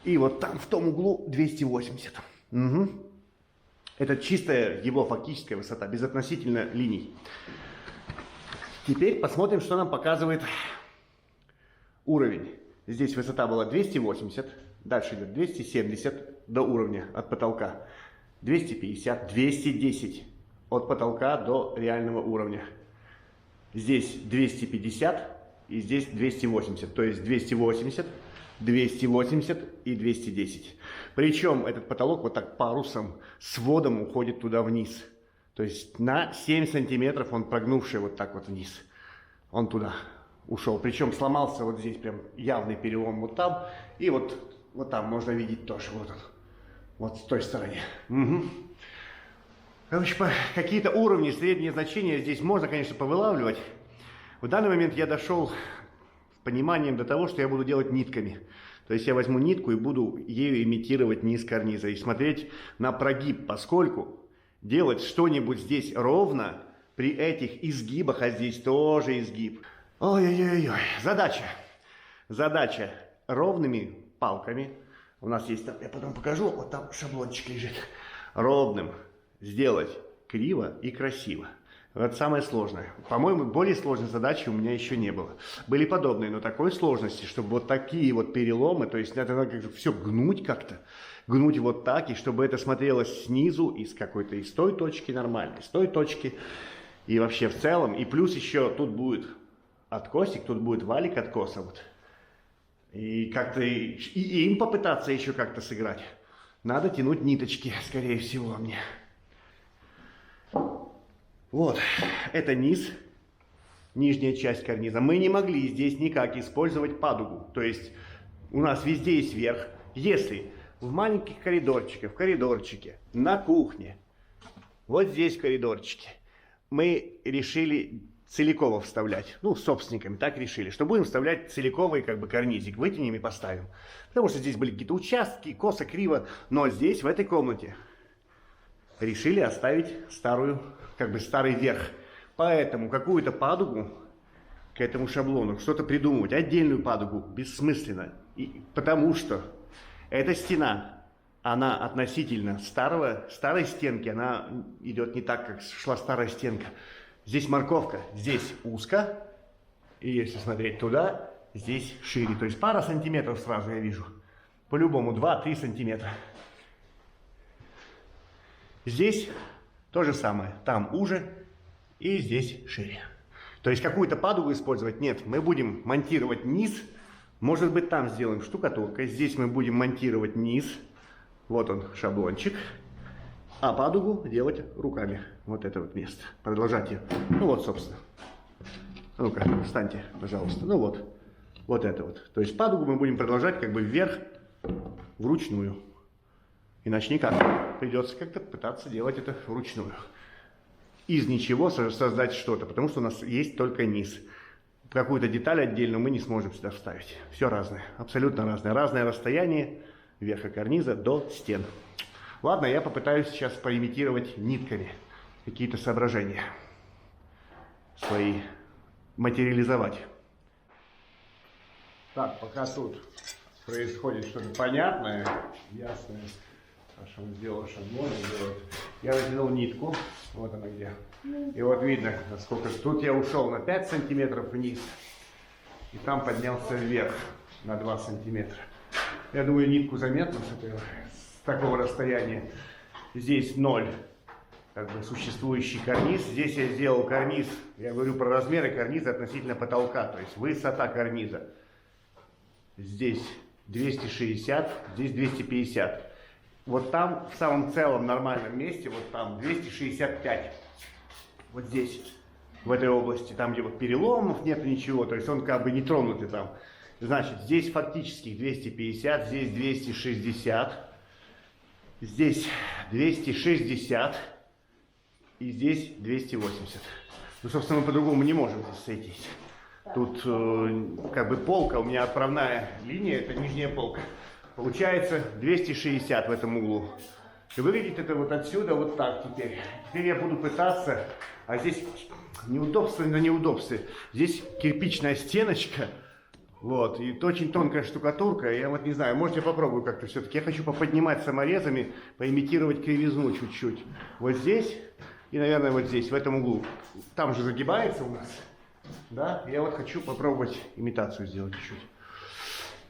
и вот там в том углу 280. Угу. Это чистая его фактическая высота, безотносительно линий. Теперь посмотрим, что нам показывает уровень. Здесь высота была 280, дальше идет 270 до уровня от потолка, 250, 210 от потолка до реального уровня. Здесь 250 и здесь 280, то есть 280, 280 и 210. Причем этот потолок вот так парусом, сводом уходит туда вниз. То есть на 7 сантиметров он прогнувший вот так вот вниз. Он туда ушел. Причем сломался вот здесь прям явный перелом вот там. И вот там можно видеть тоже. Вот он. Вот с той стороны. Угу. Короче, какие-то уровни, средние значения здесь можно, конечно, повылавливать. В данный момент я дошел с пониманием до того, что я буду делать нитками. То есть я возьму нитку и буду ею имитировать низ карниза и смотреть на прогиб, поскольку делать что-нибудь здесь ровно при этих изгибах, а здесь тоже изгиб. Ой-ой-ой-ой. Задача ровными палками. У нас есть, я потом покажу, вот там шаблончик лежит. Ровным сделать криво и красиво. Это самое сложное. По-моему, более сложной задачи у меня еще не было. Были подобные, но такой сложности, чтобы вот такие вот переломы, то есть надо все гнуть как-то, гнуть вот так, и чтобы это смотрелось снизу, из какой-то, из той точки нормальной, с той точки, и вообще в целом. И плюс еще тут будет откосик, тут будет валик откоса вот. И как-то и им попытаться еще как-то сыграть. Надо тянуть ниточки, скорее всего, мне. Вот, это низ, нижняя часть карниза. Мы не могли здесь никак использовать падугу. То есть у нас везде есть верх. Если в маленьких коридорчике, на кухне, вот здесь в коридорчике, мы решили целиково вставлять, ну, с собственниками так решили, что будем вставлять целиковый как бы карнизик, вытянем и поставим. Потому что здесь были какие-то участки, косо, криво, но здесь, в этой комнате, решили оставить старую, как бы старый верх. Поэтому какую-то падугу к этому шаблону, что-то придумывать, отдельную падугу, бессмысленно. Потому что эта стена, она относительно старой стенки, она идет не так, как шла старая стенка. Здесь морковка, здесь узко, и если смотреть туда, здесь шире. То есть пара сантиметров сразу я вижу. По-любому 2-3 сантиметра. Здесь то же самое. Там уже и здесь шире. То есть какую-то падугу использовать нет. Мы будем монтировать низ. Может быть, там сделаем штукатуркой. Здесь мы будем монтировать низ. Вот он, шаблончик. А падугу делать руками. Вот это вот место. Продолжать ее. Ну вот, собственно. Ну-ка, встаньте, пожалуйста. Ну вот. Вот это вот. То есть падугу мы будем продолжать как бы вверх, вручную. Иначе никак. Придется как-то пытаться делать это вручную. Из ничего создать что-то. Потому что у нас есть только низ. Какую-то деталь отдельно мы не сможем сюда вставить. Все разное. Абсолютно разное. Разное расстояние верха карниза до стен. Ладно, я попытаюсь сейчас поимитировать нитками какие-то соображения свои материализовать. Так, пока тут происходит что-то понятное, ясное, что он сделал шаблон, я натянул нитку, вот она где. И вот видно, насколько тут я ушел на 5 сантиметров вниз, и там поднялся вверх на 2 сантиметра. Я думаю, нитку заметно с такого расстояния. Здесь 0, как бы существующий карниз. Здесь я сделал карниз, я говорю про размеры карниза относительно потолка, то есть высота карниза. Здесь 260, здесь 250. Вот там, в самом целом нормальном месте, вот там 265. Вот здесь, в этой области, там, где вот переломов нет ничего, то есть он как бы не тронутый там. Значит, здесь фактически 250, здесь 260, здесь 260 и здесь 280. Ну, собственно, мы по-другому не можем здесь сойтись. Тут как бы полка, у меня отправная линия, это нижняя полка. Получается 260 в этом углу. И выглядит это вот отсюда вот так теперь. Теперь я буду пытаться, а здесь неудобство на неудобстве. Здесь кирпичная стеночка, вот, и очень тонкая штукатурка. Я вот не знаю, может я попробую как-то все-таки. Я хочу поподнимать саморезами, поимитировать кривизну чуть-чуть. Вот здесь и, наверное, вот здесь, в этом углу. Там же загибается у нас. Да, я вот хочу попробовать имитацию сделать чуть-чуть.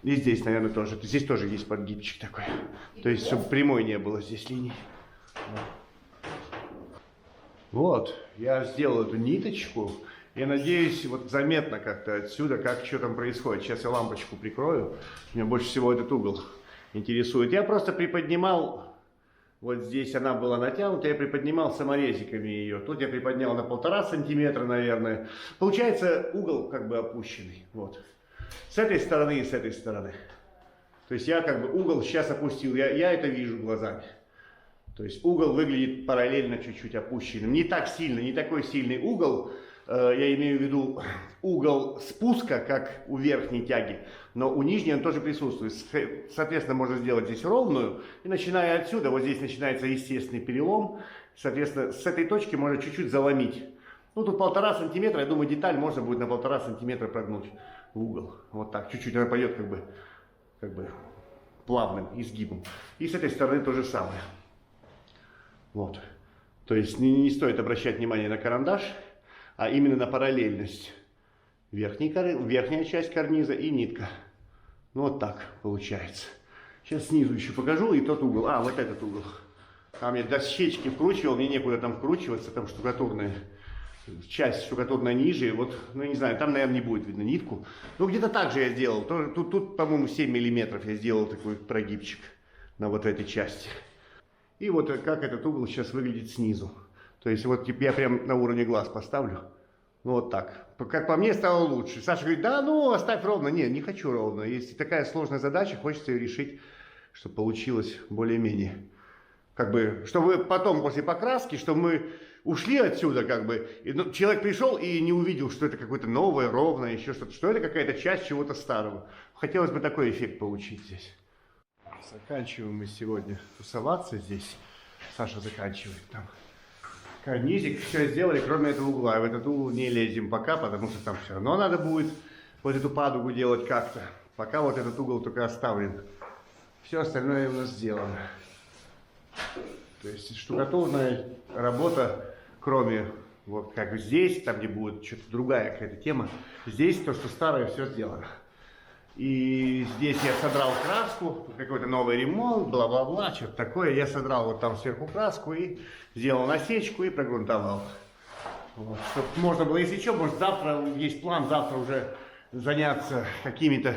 И здесь, наверное, тоже. Здесь тоже есть подгибчик такой. То есть, чтобы прямой не было здесь линий. Вот, я сделал эту ниточку. Я надеюсь, вот заметно как-то отсюда, как что там происходит. Сейчас я лампочку прикрою. Меня больше всего этот угол интересует. Я просто приподнимал, вот здесь она была натянута, я приподнимал саморезиками ее. Тут я приподнял на 1,5 сантиметра, наверное. Получается угол как бы опущенный. Вот. С этой стороны и с этой стороны. То есть я как бы угол сейчас опустил. Я это вижу глазами. То есть угол выглядит параллельно чуть-чуть опущенным. Не так сильно, не такой сильный угол. Я имею в виду угол спуска, как у верхней тяги, но у нижней он тоже присутствует. Соответственно, можно сделать здесь ровную, и начиная отсюда, вот здесь начинается естественный перелом, соответственно, с этой точки можно чуть-чуть заломить. Ну, тут 1,5 сантиметра, я думаю, деталь можно будет на 1,5 сантиметра прогнуть в угол. Вот так, чуть-чуть она пойдет как бы плавным изгибом. И с этой стороны то же самое. Вот. То есть не стоит обращать внимание на карандаш, а именно на параллельность. Верхняя часть карниза и нитка. Ну, вот так получается. Сейчас снизу еще покажу и тот угол. А, вот этот угол. Там я дощечки вкручивал, мне некуда там вкручиваться, там штукатурная часть штукатурная ниже. Вот, ну, не знаю, там, наверное, не будет видно нитку. Ну, где-то так же я сделал. Тут по-моему, 7 миллиметров я сделал такой прогибчик на вот этой части. И вот как этот угол сейчас выглядит снизу. То есть вот я прям на уровне глаз поставлю. Ну вот так. Как по мне, стало лучше. Саша говорит, да ну оставь ровно. Не, не хочу ровно. Если такая сложная задача, хочется ее решить, чтобы получилось более-менее. Как бы, чтобы потом после покраски, чтобы мы ушли отсюда, как бы, и, ну, человек пришел и не увидел, что это какое-то новое, ровное, еще что-то, что это какая-то часть чего-то старого. Хотелось бы такой эффект получить здесь. Заканчиваем мы сегодня тусоваться здесь. Саша заканчивает там. Карнизик, все сделали, кроме этого угла. В этот угол не лезем пока, потому что там все равно надо будет вот эту падугу делать как-то. Пока вот этот угол только оставлен. Все остальное у нас сделано. То есть штукатурная работа, кроме вот как здесь, там где будет что-то другая какая-то тема, здесь то, что старое, все сделано. И здесь я содрал краску, какой-то новый ремонт, бла-бла-бла, что-то такое. Я содрал вот там сверху краску и сделал насечку и прогрунтовал. Вот. Чтобы можно было, если что, может завтра есть план, завтра уже заняться какими-то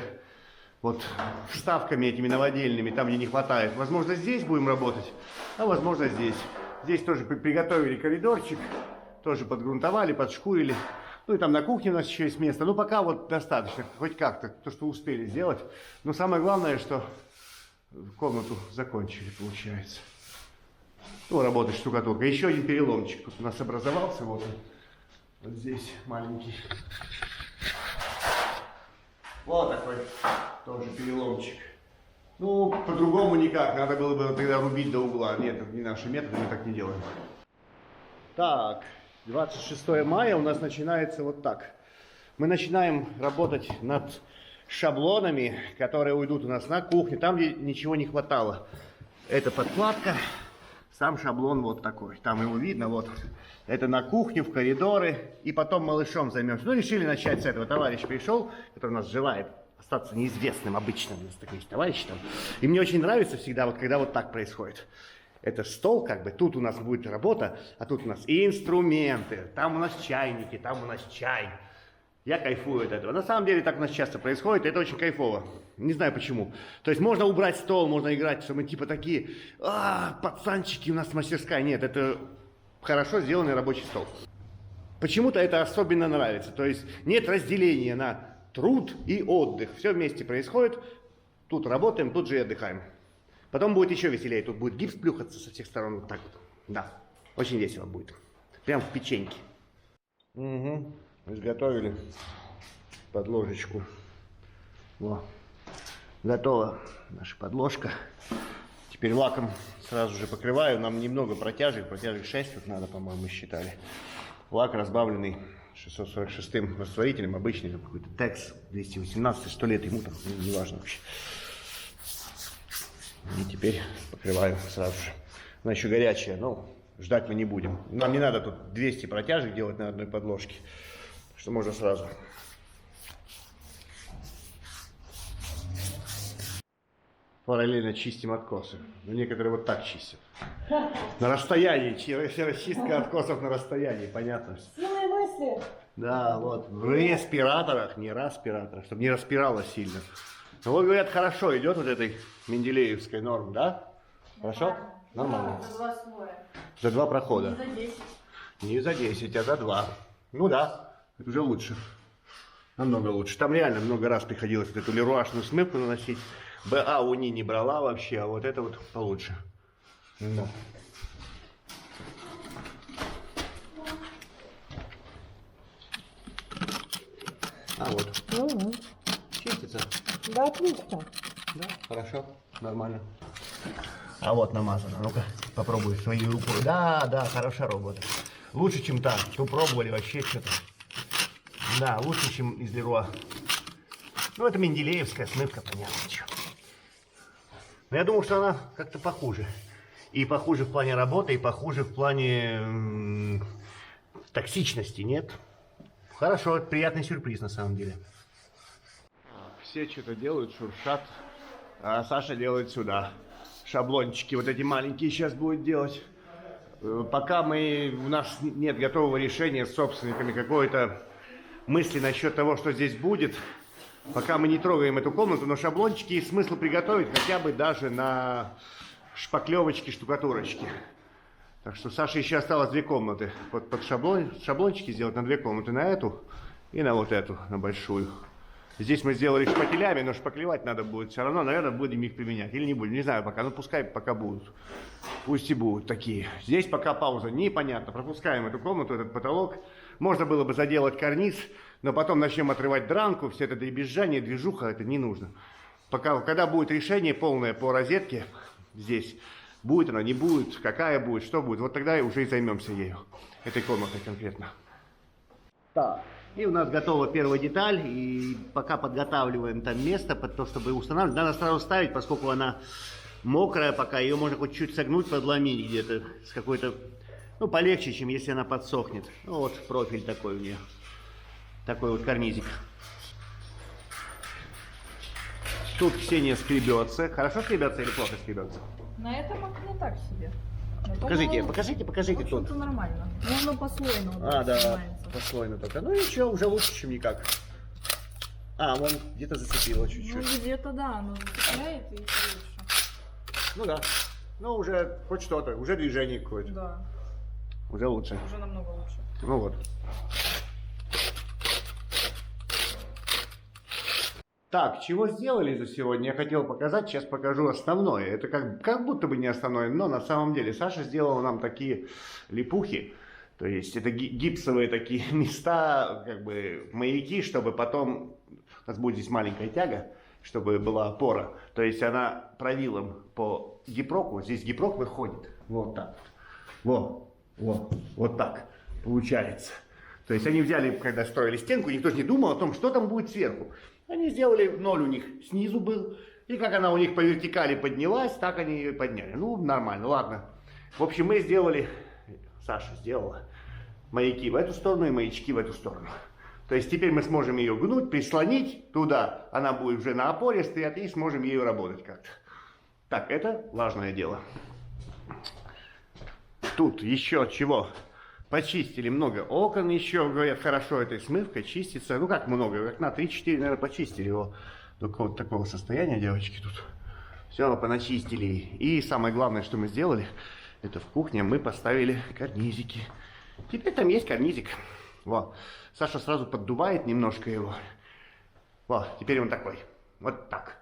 вот вставками этими новодельными, там где не хватает. Возможно, здесь будем работать, а возможно здесь. Здесь тоже приготовили коридорчик, тоже подгрунтовали, подшкурили. Ну и там на кухне у нас еще есть место. Ну пока вот достаточно, хоть как-то, то, что успели сделать. Но самое главное, что комнату закончили, получается. Ну, работать штукатуркой. Еще один переломчик тут у нас образовался. Вот он. Вот здесь маленький. Вот такой тоже переломчик. Ну, по-другому никак. Надо было бы тогда рубить до угла. Нет, это не наши методы, мы так не делаем. Так. 26 мая у нас начинается вот так. Мы начинаем работать над шаблонами, которые уйдут у нас на кухню, там, где ничего не хватало. Это подкладка, сам шаблон вот такой. Там его видно, вот. Это на кухню, в коридоры, и потом малышом займемся. Ну, решили начать с этого. Товарищ пришел, который у нас желает остаться неизвестным, обычным. У нас такой есть товарищ там. И мне очень нравится всегда, вот когда вот так происходит. Это стол, как бы, тут у нас будет работа, а тут у нас и инструменты, там у нас чайники, там у нас чай. Я кайфую от этого. На самом деле так у нас часто происходит, и это очень кайфово. Не знаю почему. То есть можно убрать стол, можно играть, что мы типа такие, пацанчики, у нас мастерская. Нет, это хорошо сделанный рабочий стол. Почему-то это особенно нравится. То есть нет разделения на труд и отдых. Все вместе происходит. Тут работаем, тут же и отдыхаем. Потом будет еще веселее. Тут будет гипс плюхаться со всех сторон. Вот так вот. Да. Очень весело будет. Прям в печеньке. Угу. Изготовили подложечку. Во. Готова наша подложка. Теперь лаком сразу же покрываю. Нам немного протяжек. Протяжек 6 тут надо, по-моему, считали. Лак разбавленный 646-м растворителем. Обычный какой-то Текс 218, 100 лет ему там. Не важно вообще. И теперь покрываю сразу же. Она еще горячая, но ждать мы не будем. Нам не надо тут 200 протяжек делать на одной подложке, что можно сразу. Параллельно чистим откосы. Но некоторые вот так чистят. На расстоянии. Чистка откосов на расстоянии, понятно. Силой мысли. Да, вот. В респираторах, не распираторах, чтобы не распирало сильно. Но вот, говорят, хорошо идет вот этой менделеевской нормы, да? Хорошо? Нормально. За 2 слоя. За 2 прохода. Не за 10. Не за 10, а за 2. Ну да, это уже лучше. Намного лучше. Там реально много раз приходилось вот эту леруашную смывку наносить. БА УНИ не брала вообще, а вот это вот получше. Ну. А вот, Ну, чистится. да, отлично. Да, хорошо, нормально. А вот намазано. Ну-ка, попробуй своей рукой. Да, да, хорошая работа. Лучше, чем та. Ту пробовали вообще что-то. Да, лучше, чем из Леруа. Ну, это менделеевская смывка, понятно, что. Но я думал, что она как-то похуже. И похуже в плане работы, и похуже в плане токсичности, нет? Хорошо, это приятный сюрприз на самом деле. Все что-то делают, шуршат, а Саша делает сюда. Шаблончики вот эти маленькие сейчас будет делать. Пока у нас нет готового решения с собственниками какой-то мысли насчет того, что здесь будет, пока мы не трогаем эту комнату, но шаблончики есть смысл приготовить хотя бы даже на шпаклевочке, штукатурочке. Так что Саше еще осталось 2 комнаты. Вот под шаблончики сделать на 2 комнаты, на эту и на вот эту, на большую. Здесь мы сделали шпателями, но шпаклевать надо будет все равно. Наверное, будем их применять. Или не будем, не знаю пока. Ну, пускай пока будут. Пусть и будут такие. Здесь пока пауза. Непонятно. Пропускаем эту комнату, этот потолок. Можно было бы заделать карниз, но потом начнем отрывать дранку. Все это дребезжание, движуха, это не нужно. Когда будет решение полное по розетке здесь, будет она, не будет, какая будет, что будет, вот тогда уже и займемся ею. Этой комнатой конкретно. Так. И у нас готова первая деталь, и пока подготавливаем там место под то, чтобы устанавливать, надо сразу ставить, поскольку она мокрая пока, ее можно хоть чуть согнуть, подломить где-то с какой-то, ну, полегче, чем если она подсохнет. Ну, вот профиль такой у нее, такой вот карнизик. Тут Ксения скребется. Хорошо скребется или плохо скребется? На этом окне так себе. Покажите В тут. общем-то нормально. Можно послойно. Вот А, так да, снимается. послойно только. Ну ничего, уже лучше, чем никак. А, вон где-то зацепило Ну чуть-чуть. где-то да, оно зацепляет и лучше. Ну да. Ну уже хоть что-то, уже движение какое-то. Да, Уже лучше. уже намного лучше. Ну вот. Так, чего сделали за сегодня? Я хотел показать, сейчас покажу основное. Это как будто бы не основное, но на самом деле Саша сделала нам такие липухи. То есть это гипсовые такие места, как бы маяки, чтобы потом... У нас будет здесь маленькая тяга, чтобы была опора. То есть она провилом по гипроку, здесь гипрок выходит. Вот так вот. Вот так получается. То есть они взяли, когда строили стенку, никто же не думал о том, что там будет сверху. Они сделали, 0 у них снизу был, и как она у них по вертикали поднялась, так они ее подняли. Ну, нормально, ладно. В общем, мы сделали, Саша сделала, маяки в эту сторону и маячки в эту сторону. То есть теперь мы сможем ее гнуть, прислонить туда, она будет уже на опоре стоять, и сможем ею работать как-то. Так, это важное дело. Тут еще чего? Почистили много окон еще, говорят, хорошо этой смывкой чистится. Ну как много, как на 3-4, наверное, почистили его. До вот такого состояния, девочки, тут. Все поначистили. И самое главное, что мы сделали, это в кухне мы поставили карнизики. Теперь там есть карнизик. Вот. Саша сразу поддувает немножко его. Вот, теперь он такой. Вот так.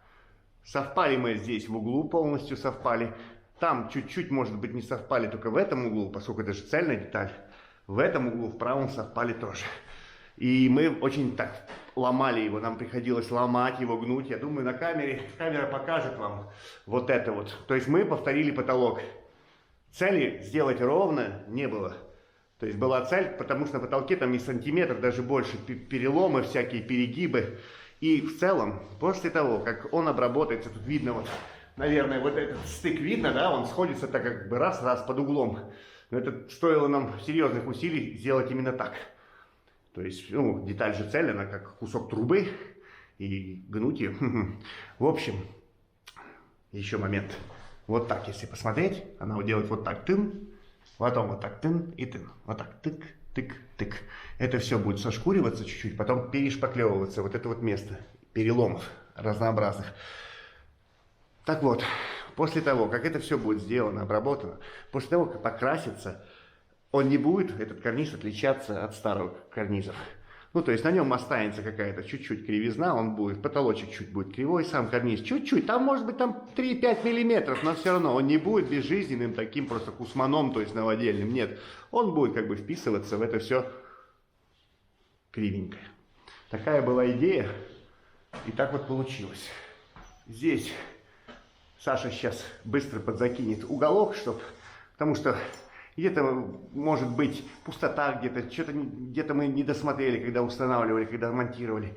Совпали мы здесь в углу, полностью совпали. Там чуть-чуть, может быть, не совпали только в этом углу, поскольку это же цельная деталь. В этом углу, в правом совпали тоже. И мы очень так ломали его, нам приходилось ломать его, гнуть. Я думаю, на камера покажет вам вот это вот. То есть мы повторили потолок. Цели сделать ровно не было. То есть была цель, потому что на потолке там и сантиметр, даже больше, переломы всякие, перегибы. И в целом, после того, как он обработается, тут видно вот, наверное, вот этот стык видно, да, он сходится так как бы раз под углом. Но это стоило нам серьезных усилий сделать именно так. То есть, ну, деталь же цельная, как кусок трубы, и гнуть ее. В общем, еще момент. Вот так, если посмотреть, она делает вот так, тын, потом вот так, тын и тын. Вот так, тык, тык, тык. Это все будет сошкуриваться чуть-чуть, потом перешпаклевываться, вот это вот место переломов разнообразных. Так вот, после того, как это все будет сделано, обработано, после того, как покрасится, он не будет, этот карниз, отличаться от старых карнизов. Ну, то есть на нем останется какая-то чуть-чуть кривизна, он будет, потолочек чуть будет кривой, сам карниз чуть-чуть, там может быть там 3-5 миллиметров, но все равно он не будет безжизненным таким просто кусманом, то есть новодельным, нет. Он будет как бы вписываться в это все кривенькое. Такая была идея, и так вот получилось. Здесь Саша сейчас быстро подзакинет уголок, потому что где-то может быть пустота, где-то что-то где-то мы не досмотрели, когда устанавливали, когда монтировали.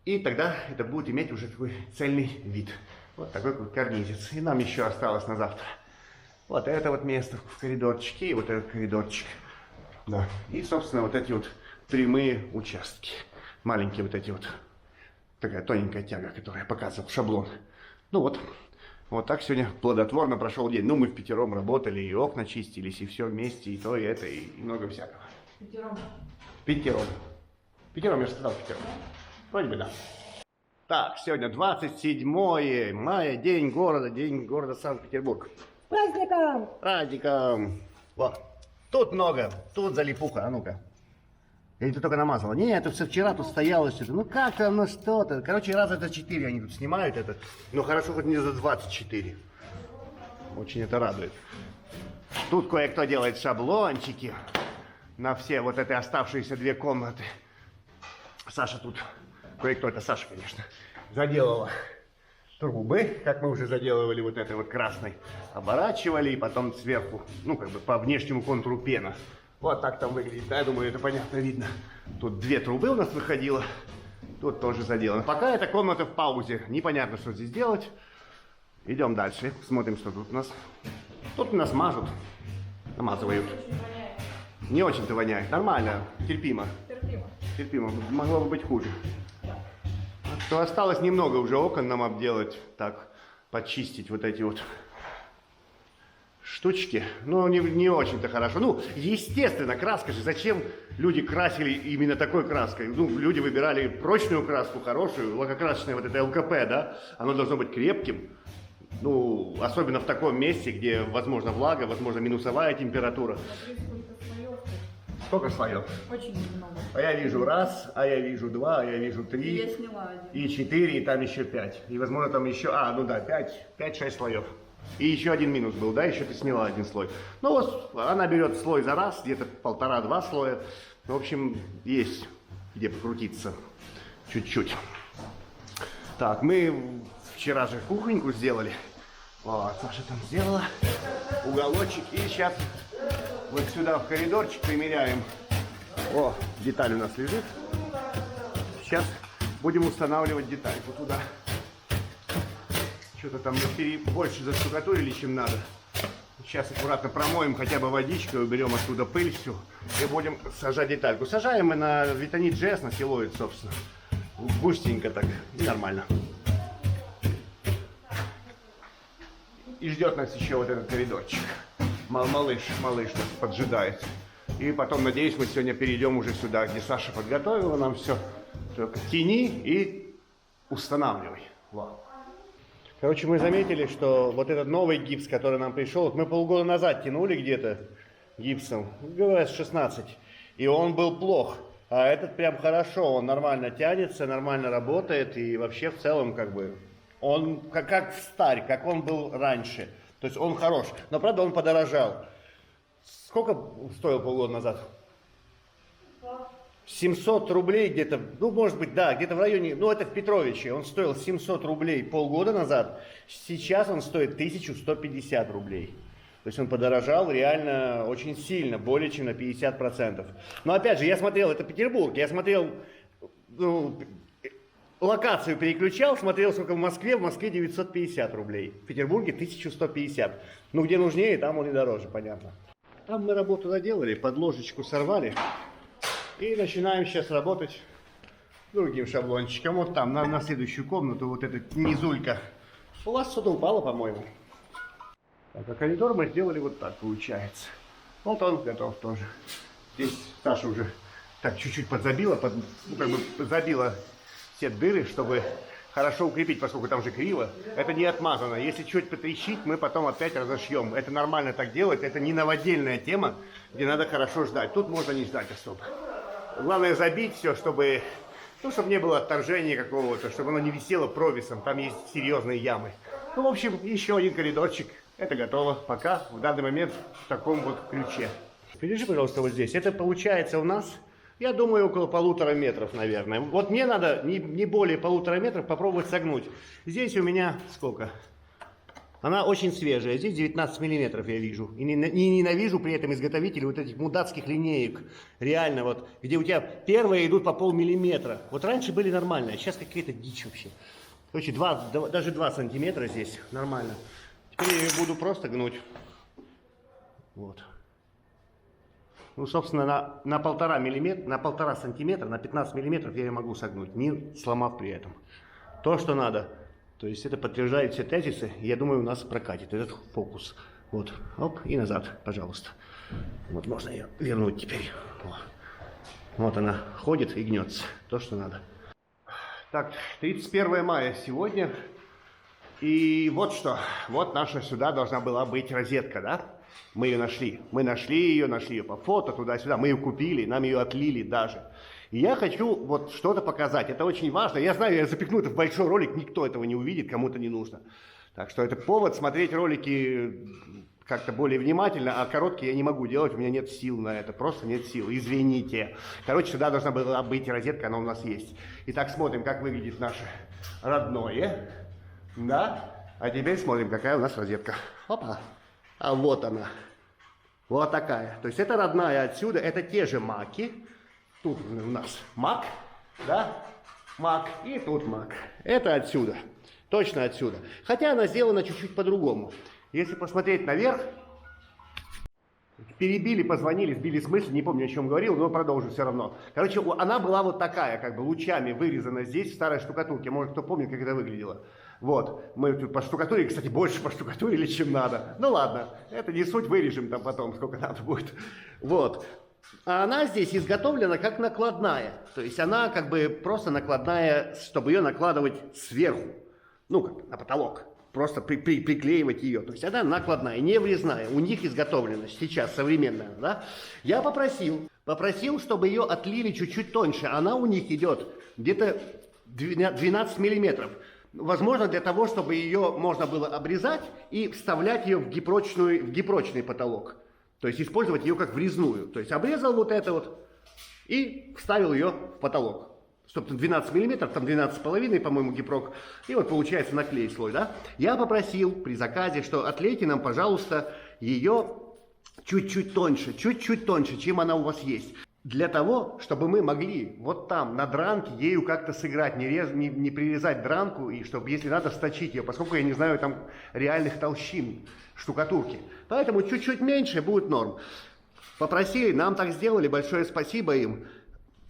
И тогда это будет иметь уже такой цельный вид. Вот такой вот карнизец. И нам еще осталось на завтра вот это вот место в коридорчике и вот этот коридорчик. Да. И, собственно, вот эти вот прямые участки. Маленькие вот эти вот. Такая тоненькая тяга, которую я показывал, шаблон. Ну вот. Вот так сегодня плодотворно прошел день. Ну, мы впятером работали, и окна чистились, и все вместе, и то, и это, и много всякого. Пятером. Пятером, я же сказал пятером. Вроде бы да. Так, сегодня 27 мая, день города Санкт-Петербург. С праздником! Праздником! Вот. Тут много, тут залипуха, а ну-ка. Или ты только намазала? Нет, это все вчера тут стояло что-то. Ну как там, ну что-то. Короче, раза за 4 они тут снимают это. Но хорошо, хоть не за 24. Очень это радует. Тут кое-кто делает шаблончики на все вот эти оставшиеся 2 комнаты. Саша тут, кое-кто, это Саша, конечно, заделала трубы, как мы уже заделывали вот этой вот красной. Оборачивали и потом сверху, ну как бы по внешнему контуру пена. Вот так там выглядит, да, я думаю, это понятно видно. Тут 2 трубы у нас выходило, тут тоже заделано. Пока эта комната в паузе, непонятно, что здесь делать. Идем дальше, смотрим, что тут у нас. Тут у нас мажут, намазывают. Не очень-то воняет, нормально, терпимо. Терпимо, могло бы быть хуже. То осталось немного уже окон нам обделать, так, подчистить вот эти вот штучки. Но не очень-то хорошо. Ну, естественно, краска же. Зачем люди красили именно такой краской? Ну, люди выбирали прочную краску, хорошую, лакокрасочное вот это ЛКП, да? Оно должно быть крепким. Ну, особенно в таком месте, где, возможно, влага, возможно, минусовая температура. Сколько слоев? Очень много. А я вижу 1, а я вижу 2, а я вижу 3. Я сняла 1. И 4, и там еще 5. И, возможно, там еще... ну да, 5-6 слоев. И еще 1 минус был, да? Еще ты сняла 1 слой. Ну вот, она берет слой за раз, где-то 1,5-2 слоя. В общем, есть где покрутиться. Чуть-чуть. Так, мы вчера же кухоньку сделали. Вот, Саша там сделала уголочек. И сейчас вот сюда в коридорчик примеряем. О, деталь у нас лежит. Сейчас будем устанавливать детальку туда. Что-то там больше заштукатурили, чем надо. Сейчас аккуратно промоем хотя бы водичкой, уберем оттуда пыль всю. И будем сажать детальку. Сажаем мы на Витанит GS, на силуэт, собственно. Густенько так, и нормально. И ждет нас еще вот этот коридорчик. Малыш нас поджидает. И потом, надеюсь, мы сегодня перейдем уже сюда, где Саша подготовила нам все. Только тяни и устанавливай. Вот. Короче, мы заметили, что вот этот новый гипс, который нам пришел, вот мы полгода назад тянули где-то гипсом, говорят, 16, и он был плох. А этот прям хорошо, он нормально тянется, нормально работает, и вообще в целом как бы он как старь, как он был раньше. То есть он хорош, но правда он подорожал. Сколько стоил полгода назад? 700 рублей где-то, ну может быть, да, где-то в районе, ну это в Петровиче, он стоил 700 рублей полгода назад, сейчас он стоит 1150 рублей. То есть он подорожал реально очень сильно, более чем на 50%. Но опять же, я смотрел, это Петербург, я смотрел, ну, локацию переключал, смотрел, сколько в Москве 950 рублей, в Петербурге 1150. Ну где нужнее, там он и дороже, понятно. Там мы работу доделали, подложечку сорвали. И начинаем сейчас работать другим шаблончиком. Вот там, на следующую комнату, вот эта низулька. У вас что-то упало, по-моему. Так, а коридор мы сделали вот так, получается. Вот он готов тоже. Здесь Саша уже так чуть-чуть подзабила, ну, как бы забила все дыры, чтобы хорошо укрепить, поскольку там же криво. Это не отмазано. Если чуть потрещить, мы потом опять разошьем. Это нормально так делать. Это не новодельная тема, где надо хорошо ждать. Тут можно не ждать особо. Главное забить все, чтобы, ну, чтобы не было отторжения какого-то, чтобы оно не висело провисом. Там есть серьезные ямы. Ну, в общем, еще один коридорчик. Это готово. Пока в данный момент в таком вот ключе. Придержи, пожалуйста, вот здесь. Это получается у нас Я думаю, около 1,5 метров, наверное. Вот мне надо не более 1,5 метров попробовать согнуть. Здесь у меня сколько? Она очень свежая. Здесь 19 миллиметров я вижу. И ненавижу при этом изготовителей вот этих мудацких линеек. Реально, вот, где у тебя первые идут по полмиллиметра. Вот раньше были нормальные, а сейчас какая-то дичь вообще. Короче, даже 2 сантиметра здесь нормально. Теперь я ее буду просто гнуть. Вот. Ну, собственно, на 1,5 миллиметра, на 1,5 сантиметра, на 15 миллиметров я ее могу согнуть, не сломав при этом. То, что надо. То есть это подтверждает все тезисы, и я думаю, у нас прокатит этот фокус. Вот, оп, и назад, пожалуйста. Вот можно ее вернуть теперь. Вот она ходит и гнется. То, что надо. Так, 31 мая сегодня. И вот что. Вот наша сюда должна была быть розетка, да? Мы ее нашли. Мы нашли ее по фото, туда-сюда. Мы ее купили, нам ее отлили даже. И я хочу вот что-то показать. Это очень важно. Я знаю, я запихну это в большой ролик, никто этого не увидит, кому-то не нужно. Так что это повод смотреть ролики как-то более внимательно, а короткие я не могу делать, у меня нет сил на это, просто нет сил, извините. Короче, сюда должна была быть розетка, она у нас есть. Итак, смотрим, как выглядит наше родное. Да? А теперь смотрим, какая у нас розетка. Опа. А вот она. Вот такая. То есть это родная отсюда, это те же маки. Тут у нас мак, да, мак, и тут мак. Это отсюда, точно отсюда. Хотя она сделана чуть-чуть по-другому. Если посмотреть наверх, перебили, позвонили, сбили с мысли, не помню, о чем говорил, но продолжу все равно. Короче, она была вот такая, как бы лучами вырезана здесь, в старой штукатурке. Может, кто помнит, как это выглядело. Вот, мы тут поштукатурили, кстати, больше поштукатурили, чем надо. Ну ладно, это не суть, вырежем там потом, сколько надо будет. Вот. А она здесь изготовлена как накладная. То есть она как бы просто накладная, чтобы ее накладывать сверху. Ну, как на потолок. Просто приклеивать ее. То есть она накладная, не врезная. У них изготовлена сейчас современная. Да? Я попросил, чтобы ее отлили чуть-чуть тоньше. Она у них идет где-то 12 миллиметров. Возможно, для того, чтобы ее можно было обрезать и вставлять ее в гипрочный потолок. То есть использовать ее как врезную. То есть обрезал вот это вот и вставил ее в потолок. Собственно, 12 миллиметров, там 12,5, по-моему, гипрок. И вот получается наклеить слой, да? Я попросил при заказе, что отлейте нам, пожалуйста, ее чуть-чуть тоньше, чем она у вас есть. Для того, чтобы мы могли вот там на дранке ею как-то сыграть, не прирезать дранку, и чтобы, если надо, сточить ее, поскольку я не знаю там реальных толщин штукатурки. Поэтому чуть-чуть меньше будет норм. Попросили, нам так сделали, большое спасибо им,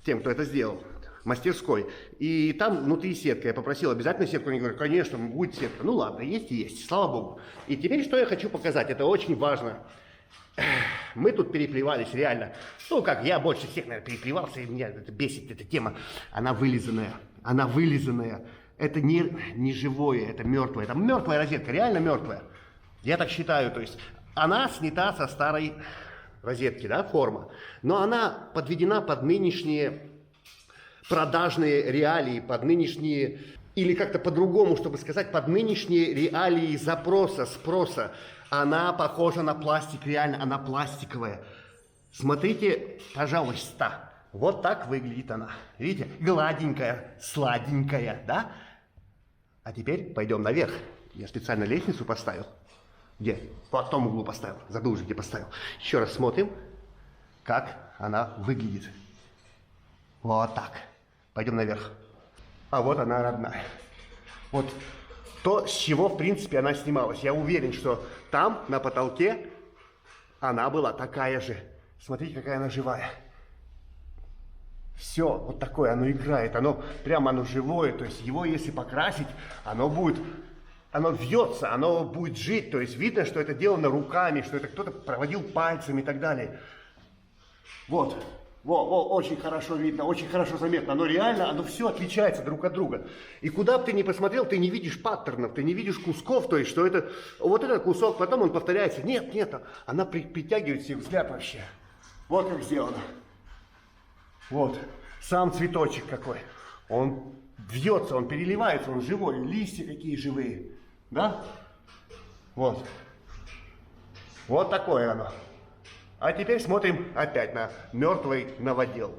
тем, кто это сделал, мастерской. И там внутри сетка, я попросил обязательно сетку, они говорят, конечно, будет сетка. Ну ладно, есть и есть, слава богу. И теперь, что я хочу показать, это очень важно. Мы тут переплевались, реально. Ну, как, я больше всех, наверное, переплевался, и меня это бесит, эта тема. Она вылизанная. Это не живое, это мертвое. Это мертвая розетка, реально мертвая. Я так считаю, то есть она снята со старой розетки, да, форма. Но она подведена под нынешние продажные реалии, под нынешние, или как-то по-другому, чтобы сказать, под нынешние реалии запроса, спроса. Она похожа на пластик, реально, она пластиковая. Смотрите, пожалуйста, вот так выглядит она. Видите, гладенькая, сладенькая, да? А теперь пойдем наверх. Я специально лестницу поставил. Где? В том углу поставил, забыл уже, где поставил. Еще раз смотрим, как она выглядит. Вот так. Пойдем наверх. А вот она родная. Вот то, с чего, в принципе, она снималась. Я уверен, что там, на потолке, она была такая же. Смотрите, какая она живая. Все, вот такое, оно играет, оно живое. То есть его, если покрасить, оно вьется, оно будет жить. То есть видно, что это делано руками, что это кто-то проводил пальцами и так далее. Вот. Очень хорошо видно, очень хорошо заметно. Оно реально, оно все отличается друг от друга. И куда бы ты ни посмотрел, ты не видишь паттернов, ты не видишь кусков, то есть, что это вот этот кусок, потом он повторяется. Нет, она притягивает себе взгляд вообще. Вот как сделано. Вот, сам цветочек какой. Он вьется, он переливается, он живой, листья какие живые. Да? Вот. Вот такое оно. А теперь смотрим опять на мертвый новодел.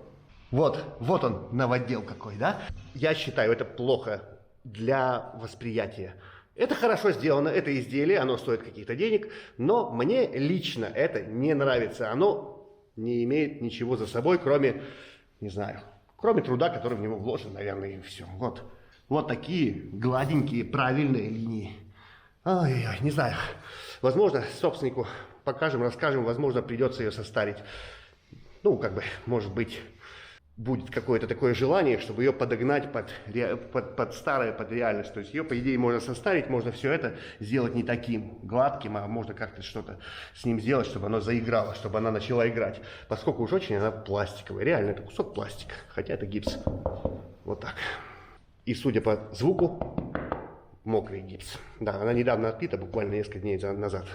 Вот он, новодел какой, да? Я считаю, это плохо для восприятия. Это хорошо сделано, это изделие, оно стоит каких-то денег, но мне лично это не нравится. Оно не имеет ничего за собой, кроме, не знаю, кроме труда, который в него вложен, наверное, и все. Вот такие гладенькие, правильные линии. Ой-ой-ой, не знаю. Возможно, собственнику покажем, расскажем, возможно, придется ее состарить. Ну, как бы, может быть, будет какое-то такое желание, чтобы ее подогнать под старое, под реальность. То есть ее, по идее, можно состарить, можно все это сделать не таким гладким, а можно как-то что-то с ним сделать, чтобы оно заиграло, чтобы она начала играть. Поскольку уж очень она пластиковая. Реально, это кусок пластика, хотя это гипс. Вот так. И судя по звуку, мокрый гипс. Да, она недавно отпита, буквально несколько дней назад.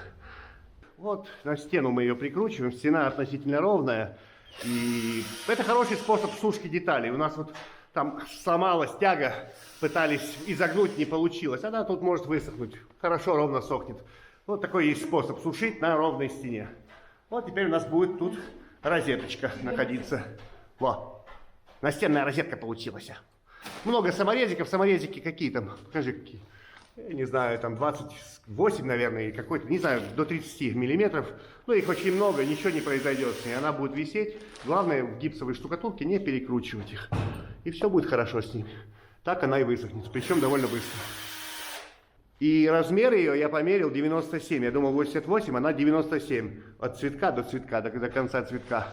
Вот на стену мы ее прикручиваем, стена относительно ровная. И это хороший способ сушки деталей. У нас вот там сломалась тяга, пытались изогнуть, не получилось. Она тут может высохнуть, хорошо, ровно сохнет. Вот такой есть способ сушить на ровной стене. Вот теперь у нас будет тут розеточка находиться. Во, настенная розетка получилась. Много саморезиков, саморезики какие там, покажи какие. Я не знаю, там 28, наверное, или какой-то, не знаю, до 30 миллиметров. Ну, их очень много, ничего не произойдет с ней. Она будет висеть. Главное, в гипсовой штукатурке не перекручивать их. И все будет хорошо с ними. Так она и высохнет, причем довольно быстро. И размер ее я померил 97. Я думал 88, она 97. От цветка, до конца цветка.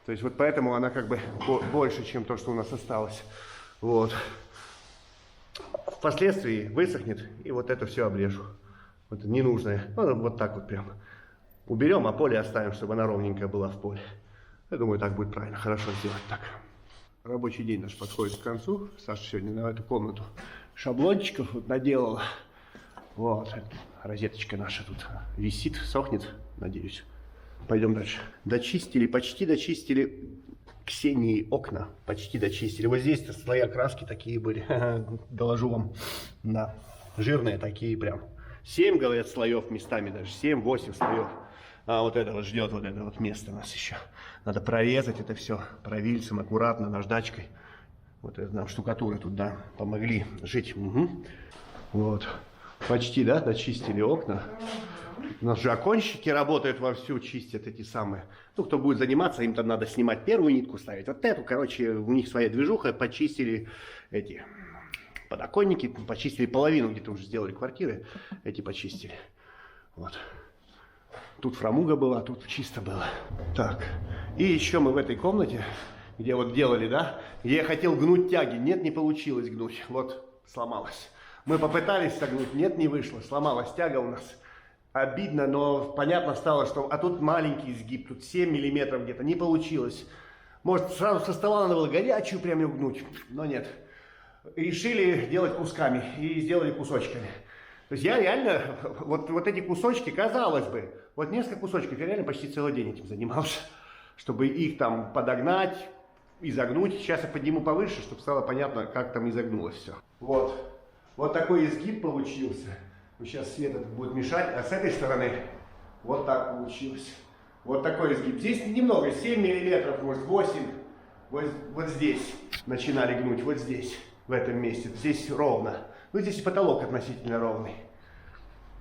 То есть вот поэтому она как бы больше, чем то, что у нас осталось. Вот. Впоследствии высохнет, и вот это все обрежу. Вот ненужное. Ну, вот так вот прям. Уберем, а поле оставим, чтобы она ровненькая была в поле. Я думаю, так будет правильно. Хорошо сделать так. Рабочий день наш подходит к концу. Саша сегодня на эту комнату шаблончиков вот наделала. Вот. Розеточка наша тут висит, сохнет, надеюсь. Пойдем дальше. Дочистили, почти дочистили Ксении окна. Почти дочистили. Вот здесь-то слоя краски такие были. Доложу вам. Да. Жирные такие прям. 7, говорят, слоев местами даже. 7-8 слоев. А вот это вот ждет вот это вот место нас еще. Надо прорезать это все провильцем, аккуратно, наждачкой. Вот это нам штукатуры тут, да, помогли жить. Угу. Вот. Почти, да, дочистили окна. У нас же оконщики работают вовсю, чистят эти самые. Ну, кто будет заниматься, им там надо снимать первую нитку, ставить вот эту. Короче, у них своя движуха, почистили эти подоконники, почистили половину, где-то уже сделали квартиры, эти почистили. Вот. Тут фрамуга была, тут чисто было. Так, и еще мы в этой комнате, где вот делали, да, где я хотел гнуть тяги, нет, не получилось гнуть, вот, сломалась. Мы попытались согнуть, нет, не вышло, сломалась тяга у нас. Обидно, но понятно стало, что... А тут маленький изгиб, тут 7 миллиметров где-то, не получилось. Может, сразу со стола надо было горячую прям ее гнуть, но нет. Решили делать кусками и сделали кусочками. То есть я реально, вот эти кусочки, казалось бы, вот несколько кусочков, я реально почти целый день этим занимался, чтобы их там подогнать, изогнуть. Сейчас я подниму повыше, чтобы стало понятно, как там изогнулось все. Вот такой изгиб получился. Сейчас свет этот будет мешать, а с этой стороны вот так получилось. Вот такой изгиб. Здесь немного, 7 миллиметров, может 8. Вот здесь начинали гнуть, вот здесь, в этом месте. Здесь ровно. Ну, здесь и потолок относительно ровный.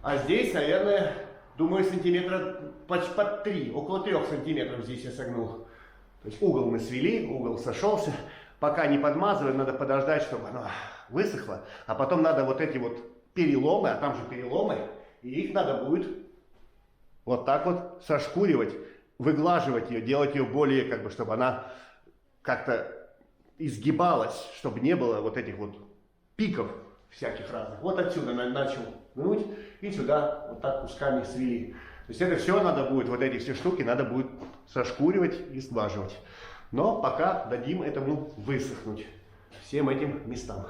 А здесь, наверное, думаю, сантиметра под 3, около 3 сантиметров здесь я согнул. То есть угол мы свели, угол сошелся. Пока не подмазываем, надо подождать, чтобы оно высохло. А потом надо вот эти вот переломы, а там же переломы, и их надо будет вот так вот сошкуривать, выглаживать ее, делать ее более, как бы, чтобы она как-то изгибалась, чтобы не было вот этих вот пиков всяких разных. Вот отсюда начал гнуть, и сюда вот так кусками свели. То есть это все надо будет, вот эти все штуки надо будет сошкуривать и сглаживать. Но пока дадим этому высохнуть, всем этим местам.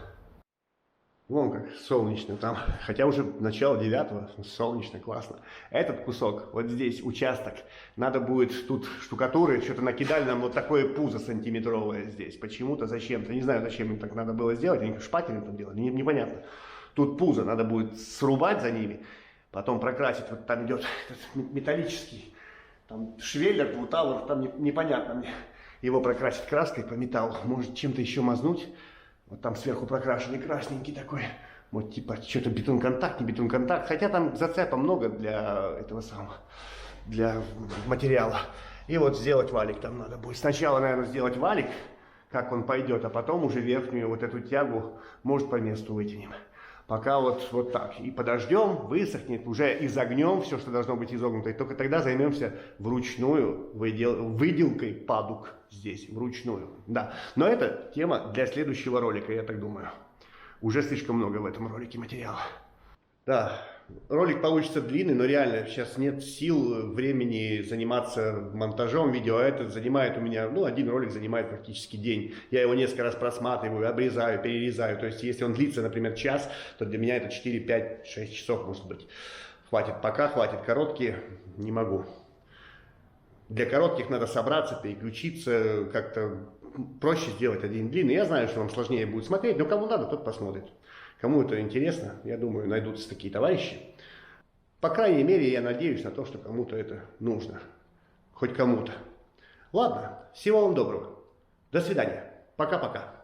Вон как солнечно там, хотя уже начало 9-го, солнечно, классно. Этот кусок, вот здесь участок, надо будет тут штукатуры, что-то накидали нам вот такое пузо сантиметровое здесь, почему-то, зачем-то, не знаю, зачем им так надо было сделать, они шпателем там делали, непонятно. Тут пузо надо будет срубать за ними, потом прокрасить, вот там идет металлический, там швеллер, двутавр, там непонятно мне. его прокрасить краской по металлу, может чем-то еще мазнуть. Вот там сверху прокрашенный красненький такой. Вот типа что-то бетон-контакт, не бетон-контакт. Хотя там зацепа много для этого самого, для материала. И вот сделать валик там надо будет. Сначала, наверное, сделать валик, как он пойдет, а потом уже верхнюю вот эту тягу, может, по месту вытянем. Пока вот так. И подождем, высохнет, уже изогнем все, что должно быть изогнуто. И только тогда займемся вручную выделкой падук здесь, вручную. Да. Но это тема для следующего ролика, я так думаю. Уже слишком много в этом ролике материала. Да, ролик получится длинный, но реально сейчас нет сил, времени заниматься монтажом видео. А это занимает у меня, ну, один ролик занимает практически день. Я его несколько раз просматриваю, обрезаю, перерезаю. То есть, если он длится, например, час, то для меня это 4, 5, 6 часов может быть. Хватит пока, хватит короткие, не могу. Для коротких надо собраться, переключиться, как-то проще сделать один длинный. Я знаю, что вам сложнее будет смотреть, но кому надо, тот посмотрит. Кому это интересно, я думаю, найдутся такие товарищи. По крайней мере, я надеюсь на то, что кому-то это нужно. Хоть кому-то. Ладно, всего вам доброго. До свидания. Пока-пока.